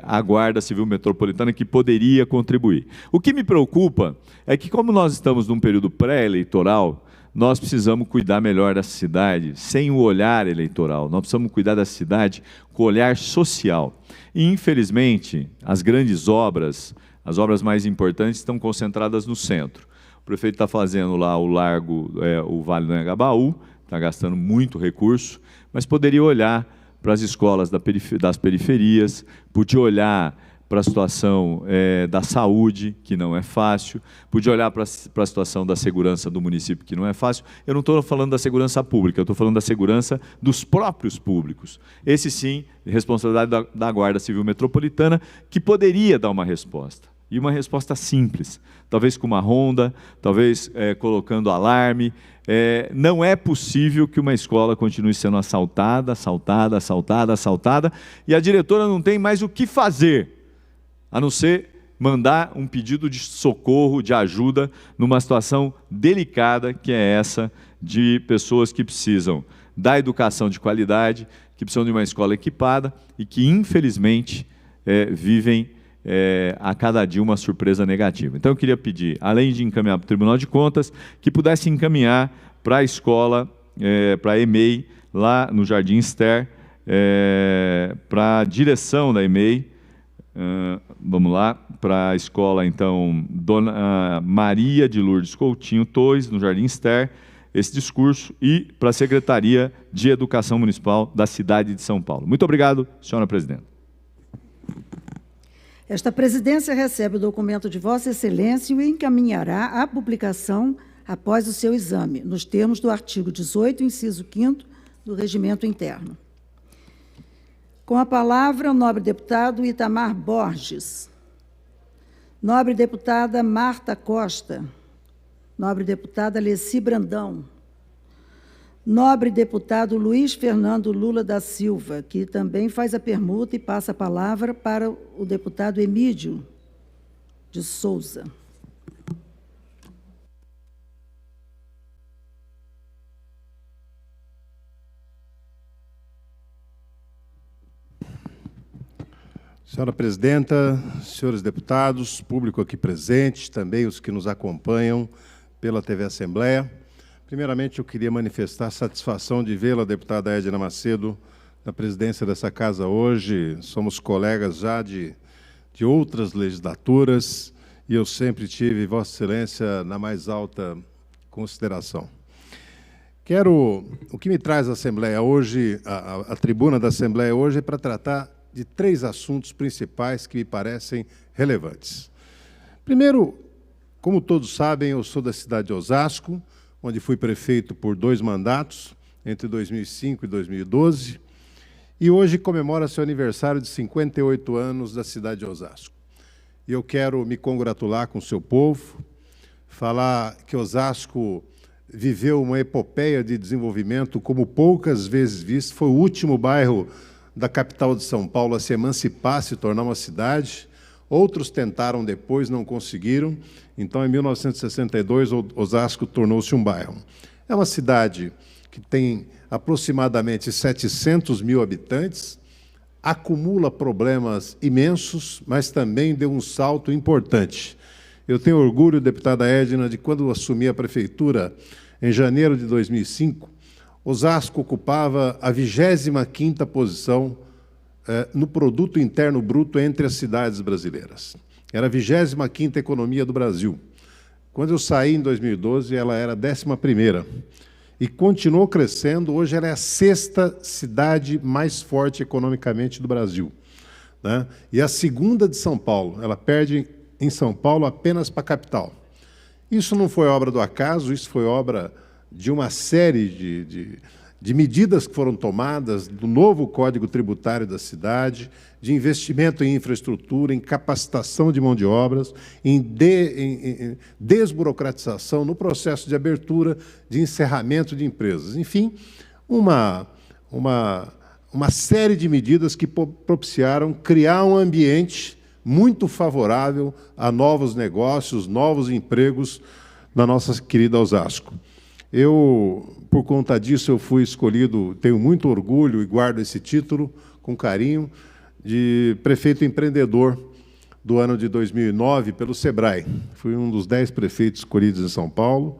a Guarda Civil Metropolitana que poderia contribuir. O que me preocupa é que, como nós estamos num período pré-eleitoral, nós precisamos cuidar melhor dessa cidade sem o olhar eleitoral. Nós precisamos cuidar da cidade com o olhar social. E, infelizmente, as grandes obras, as obras mais importantes, estão concentradas no centro. O prefeito está fazendo lá o largo, o Vale do Anhangabaú, está gastando muito recurso, mas poderia olhar para as escolas das periferias, podia olhar para a situação da saúde, que não é fácil, podia olhar para a situação da segurança do município, que não é fácil. Eu não estou falando da segurança pública, eu estou falando da segurança dos próprios públicos. Esse sim, responsabilidade da Guarda Civil Metropolitana, que poderia dar uma resposta. E uma resposta simples, talvez com uma ronda, talvez colocando alarme. Não é possível que uma escola continue sendo assaltada, e a diretora não tem mais o que fazer, a não ser mandar um pedido de socorro, de ajuda, numa situação delicada, que é essa de pessoas que precisam da educação de qualidade, que precisam de uma escola equipada e que, infelizmente, vivem a cada dia uma surpresa negativa. Então, eu queria pedir, além de encaminhar para o Tribunal de Contas, que pudesse encaminhar para a escola, para a EMEI, lá no Jardim Ester, para a direção da EMEI, Vamos lá, para a escola, então, Dona Maria de Lourdes Coutinho Torres, no Jardim Ster, esse discurso, e para a Secretaria de Educação Municipal da cidade de São Paulo. Muito obrigado, senhora presidenta. Esta presidência recebe o documento de Vossa Excelência e o encaminhará à publicação após o seu exame, nos termos do artigo 18, inciso 5º do Regimento Interno. Com a palavra, o nobre deputado Itamar Borges. Nobre deputada Marta Costa. Nobre deputada Alessi Brandão. Nobre deputado Luiz Fernando Lula da Silva, que também faz a permuta e passa a palavra para o deputado Emídio de Souza. Senhora presidenta, senhores deputados, público aqui presente, também os que nos acompanham pela TV Assembleia. Primeiramente, eu queria manifestar a satisfação de vê-la, deputada Edna Macedo, na presidência dessa casa hoje. Somos colegas já de outras legislaturas e eu sempre tive Vossa Excelência na mais alta consideração. O que me traz a Assembleia hoje, a tribuna da Assembleia hoje, é para tratar de 3 assuntos principais que me parecem relevantes. Primeiro, como todos sabem, eu sou da cidade de Osasco, onde fui prefeito por 2 mandatos, entre 2005 e 2012, e hoje comemora seu aniversário de 58 anos da cidade de Osasco. E eu quero me congratular com o seu povo, falar que Osasco viveu uma epopeia de desenvolvimento como poucas vezes visto. Foi o último bairro da capital de São Paulo a se emancipar, se tornar uma cidade. Outros tentaram depois, não conseguiram. Então, em 1962, Osasco tornou-se um bairro. É uma cidade que tem aproximadamente 700 mil habitantes, acumula problemas imensos, mas também deu um salto importante. Eu tenho orgulho, deputada Edna, de quando eu assumi a prefeitura, em janeiro de 2005, Osasco ocupava a 25ª posição no produto interno bruto entre as cidades brasileiras. Era a 25ª economia do Brasil. Quando eu saí em 2012, ela era a 11ª. E continuou crescendo. Hoje ela é a 6ª cidade mais forte economicamente do Brasil, né? E a 2ª de São Paulo. Ela perde em São Paulo apenas para a capital. Isso não foi obra do acaso, isso foi obra de uma série de medidas que foram tomadas, do novo Código Tributário da cidade, de investimento em infraestrutura, em capacitação de mão de obras, em desburocratização, no processo de abertura, de encerramento de empresas. Enfim, uma série de medidas que propiciaram criar um ambiente muito favorável a novos negócios, novos empregos na nossa querida Osasco. Por conta disso, eu fui escolhido, tenho muito orgulho e guardo esse título com carinho, de prefeito empreendedor do ano de 2009 pelo SEBRAE. Fui um dos 10 prefeitos escolhidos em São Paulo,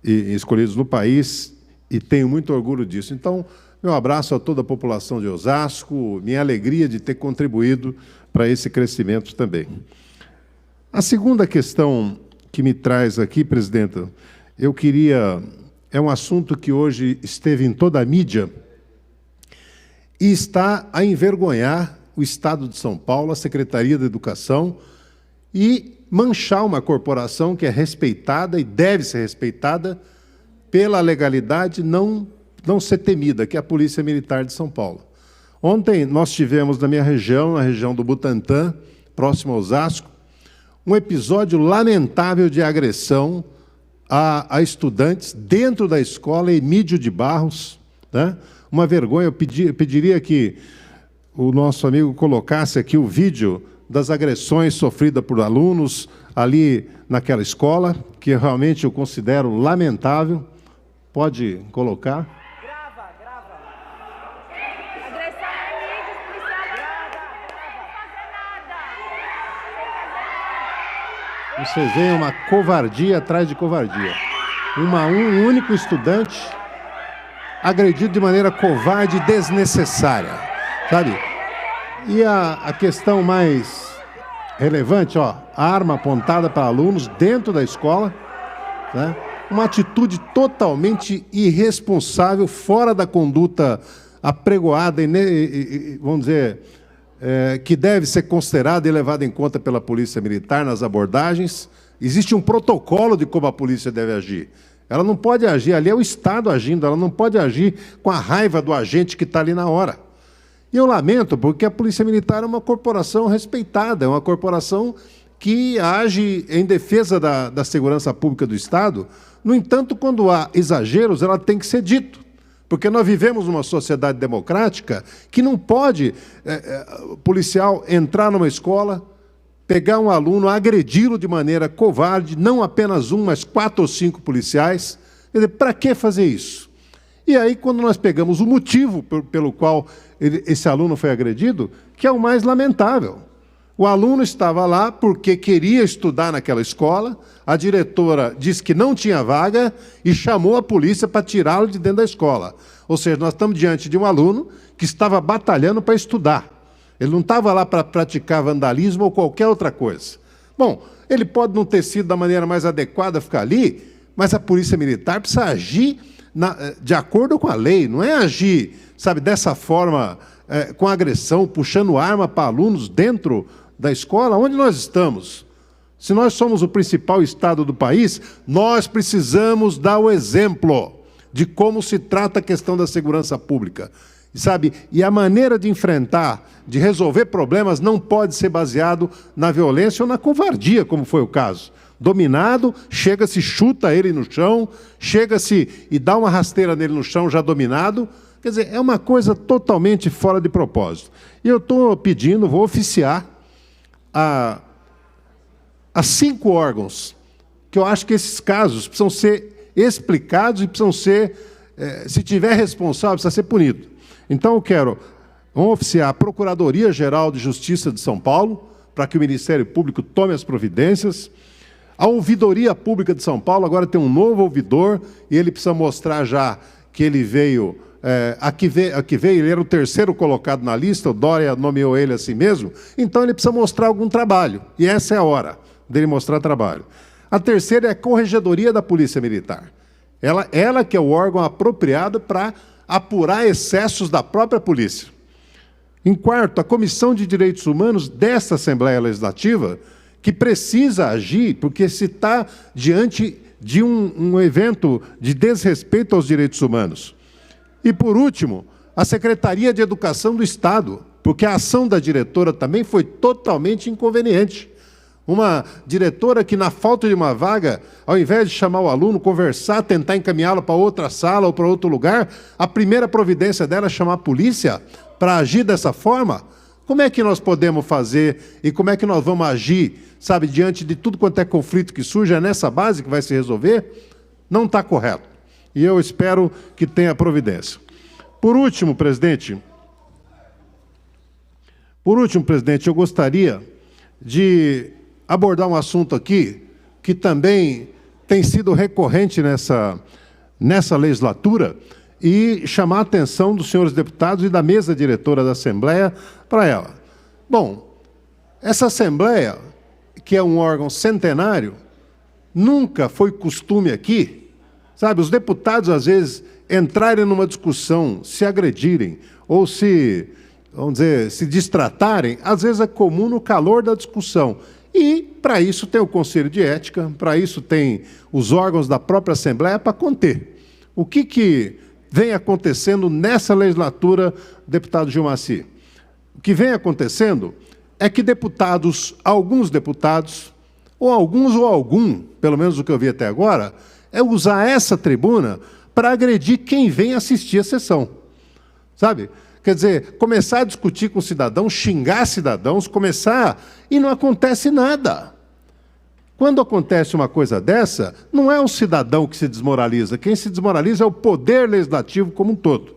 e escolhidos no país, e tenho muito orgulho disso. Então, meu abraço a toda a população de Osasco, minha alegria de ter contribuído para esse crescimento também. A segunda questão que me traz aqui, presidenta, é um assunto que hoje esteve em toda a mídia e está a envergonhar o Estado de São Paulo, a Secretaria da Educação, e manchar uma corporação que é respeitada e deve ser respeitada pela legalidade, não ser temida, que é a Polícia Militar de São Paulo. Ontem nós tivemos na minha região, na região do Butantã, próximo a Osasco, um episódio lamentável de agressão a estudantes dentro da escola Emídio de Barros, né? Uma vergonha. Eu pediria que o nosso amigo colocasse aqui o vídeo das agressões sofridas por alunos ali naquela escola, que realmente eu considero lamentável. Pode colocar. Grava. Agressão a Emídio, policial. Não fazer nada. Vocês veem uma covardia atrás de covardia. Um único estudante agredido de maneira covarde e desnecessária, sabe? E a questão mais relevante, ó, a arma apontada para alunos dentro da escola, né? Uma atitude totalmente irresponsável, fora da conduta apregoada e vamos dizer, que deve ser considerada e levada em conta pela Polícia Militar nas abordagens. Existe um protocolo de como a polícia deve agir. Ela não pode agir, ali é o Estado agindo, ela não pode agir com a raiva do agente que está ali na hora. E eu lamento, porque a Polícia Militar é uma corporação respeitada, é uma corporação que age em defesa da segurança pública do Estado. No entanto, quando há exageros, ela tem que ser dito. Porque nós vivemos numa sociedade democrática que não pode policial entrar numa escola, pegar um aluno, agredi-lo de maneira covarde, não apenas um, mas 4 ou 5 policiais. Quer dizer, para que fazer isso? E aí, quando nós pegamos o motivo pelo qual esse aluno foi agredido, que é o mais lamentável. O aluno estava lá porque queria estudar naquela escola, a diretora disse que não tinha vaga e chamou a polícia para tirá-lo de dentro da escola. Ou seja, nós estamos diante de um aluno que estava batalhando para estudar. Ele não estava lá para praticar vandalismo ou qualquer outra coisa. Bom, ele pode não ter sido da maneira mais adequada ficar ali, mas a Polícia Militar precisa agir de acordo com a lei, não é agir, sabe, dessa forma, com agressão, puxando arma para alunos dentro da escola. Onde nós estamos? Se nós somos o principal estado do país, nós precisamos dar o exemplo de como se trata a questão da segurança pública. Sabe? E a maneira de enfrentar, de resolver problemas, não pode ser baseado na violência ou na covardia, como foi o caso. Dominado, chega-se, chuta ele no chão, chega-se e dá uma rasteira nele no chão, já dominado. Quer dizer, é uma coisa totalmente fora de propósito. E eu estou pedindo, vou oficiar a 5 órgãos, que eu acho que esses casos precisam ser explicados e precisam ser, se tiver responsável, precisa ser punido. Então, vamos oficiar a Procuradoria-Geral de Justiça de São Paulo, para que o Ministério Público tome as providências. A Ouvidoria Pública de São Paulo agora tem um novo ouvidor, e ele precisa mostrar já que ele veio... Aqui veio, ele era o 3º colocado na lista, o Dória nomeou ele assim mesmo, então ele precisa mostrar algum trabalho, e essa é a hora dele mostrar trabalho. A 3ª é a Corregedoria da Polícia Militar. Ela que é o órgão apropriado para apurar excessos da própria polícia. Em 4º, a Comissão de Direitos Humanos desta Assembleia Legislativa, que precisa agir, porque se está diante de um evento de desrespeito aos direitos humanos. E, por último, a Secretaria de Educação do Estado, porque a ação da diretora também foi totalmente inconveniente. Uma diretora que, na falta de uma vaga, ao invés de chamar o aluno, conversar, tentar encaminhá-lo para outra sala ou para outro lugar, a primeira providência dela é chamar a polícia para agir dessa forma. Como é que nós podemos fazer e como é que nós vamos agir, sabe, diante de tudo quanto é conflito que surge? É nessa base que vai se resolver? Não está correto. E eu espero que tenha providência. Por último, presidente, eu gostaria de abordar um assunto aqui que também tem sido recorrente nessa legislatura e chamar a atenção dos senhores deputados e da mesa diretora da Assembleia para ela. Bom, essa Assembleia, que é um órgão centenário, nunca foi costume aqui, sabe, os deputados, às vezes, entrarem numa discussão, se agredirem, ou vamos dizer, se distratarem, às vezes é comum no calor da discussão. E, para isso, tem o Conselho de Ética, para isso tem os órgãos da própria Assembleia para conter. O que vem acontecendo nessa legislatura, deputado Gilmacy? O que vem acontecendo é que alguns deputados, ou algum, pelo menos o que eu vi até agora, é usar essa tribuna para agredir quem vem assistir a sessão. Sabe? Quer dizer, começar a discutir com cidadãos, xingar cidadãos, e não acontece nada. Quando acontece uma coisa dessa, não é o cidadão que se desmoraliza. Quem se desmoraliza é o poder legislativo como um todo.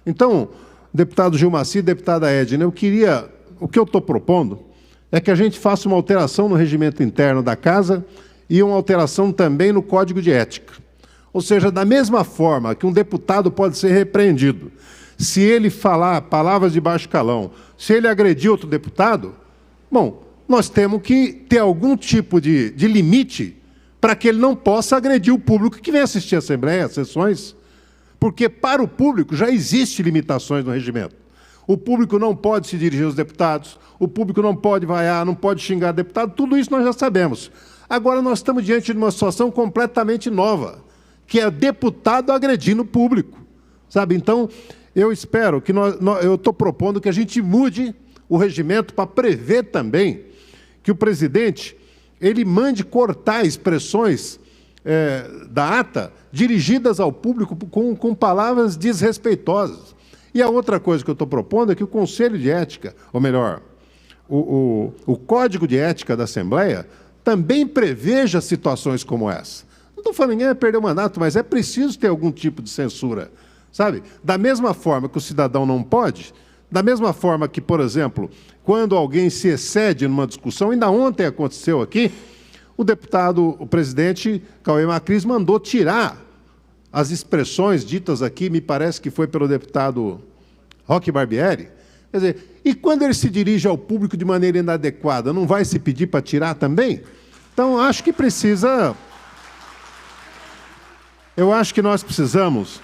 Então, deputado Gilmacy, deputada Edna, o que eu estou propondo é que a gente faça uma alteração no regimento interno da Casa e uma alteração também no Código de Ética. Ou seja, da mesma forma que um deputado pode ser repreendido se ele falar palavras de baixo calão, se ele agredir outro deputado, bom, nós temos que ter algum tipo de limite para que ele não possa agredir o público que vem assistir a Assembleia, as sessões, porque para o público já existem limitações no regimento. O público não pode se dirigir aos deputados, o público não pode vaiar, não pode xingar deputado, tudo isso nós já sabemos. Agora nós estamos diante de uma situação completamente nova, que é deputado agredindo o público, sabe? Então, eu espero que eu estou propondo que a gente mude o regimento para prever também que o presidente ele mande cortar expressões da ata dirigidas ao público com palavras desrespeitosas. E a outra coisa que eu estou propondo é que o Conselho de Ética, ou melhor, o Código de Ética da Assembleia, também preveja situações como essa. Não estou falando que ninguém vai perder o mandato, mas é preciso ter algum tipo de censura, sabe? Da mesma forma que o cidadão não pode, da mesma forma que, por exemplo, quando alguém se excede numa discussão, ainda ontem aconteceu aqui, o presidente Cauê Macris mandou tirar as expressões ditas aqui, me parece que foi pelo deputado Roque Barbieri. Quer dizer, e quando ele se dirige ao público de maneira inadequada, não vai se pedir para tirar também? Então, acho que precisa... Eu acho que nós precisamos,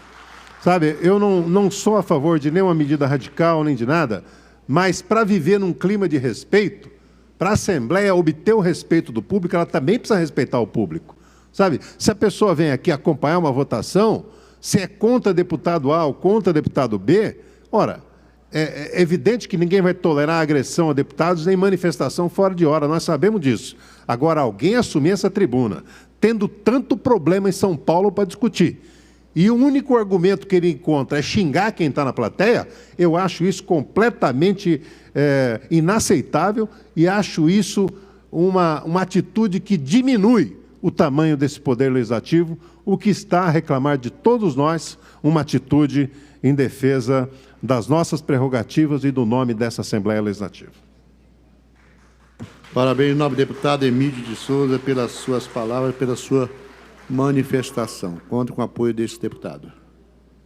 sabe, eu não sou a favor de nenhuma medida radical, nem de nada, mas para viver num clima de respeito, para a Assembleia obter o respeito do público, ela também precisa respeitar o público. Sabe, se a pessoa vem aqui acompanhar uma votação, se é contra deputado A ou contra deputado B, ora, é evidente que ninguém vai tolerar agressão a deputados nem manifestação fora de hora, nós sabemos disso. Agora, alguém assumir essa tribuna, tendo tanto problema em São Paulo para discutir, e o único argumento que ele encontra é xingar quem está na plateia, eu acho isso completamente inaceitável e acho isso uma atitude que diminui o tamanho desse poder legislativo, o que está a reclamar de todos nós uma atitude em defesa das nossas prerrogativas e do nome dessa Assembleia Legislativa. Parabéns, nobre deputado Emílio de Souza, pelas suas palavras, pela sua manifestação. Conto com o apoio desse deputado.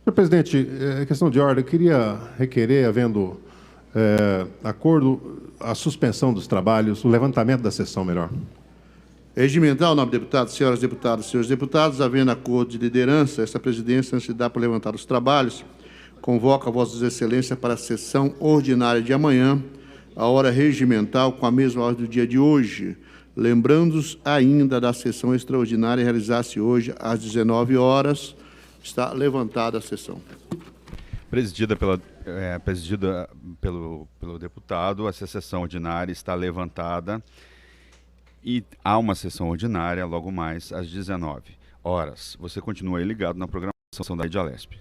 Senhor presidente, questão de ordem, eu queria requerer, havendo acordo, a suspensão dos trabalhos, o levantamento da sessão, melhor. Regimental, nobre deputado, senhoras deputadas e senhores deputados, havendo acordo de liderança, esta presidência, antes de dar por levantar os trabalhos, convoca a Vossas Excelências para a sessão ordinária de amanhã, a hora regimental, com a mesma ordem do dia de hoje, lembrando-os ainda da sessão extraordinária realizar-se hoje às 19 horas. Está levantada a sessão. Presidida pelo deputado, essa sessão ordinária está levantada e há uma sessão ordinária logo mais às 19 horas. Você continua aí ligado na programação da Rede Alesp.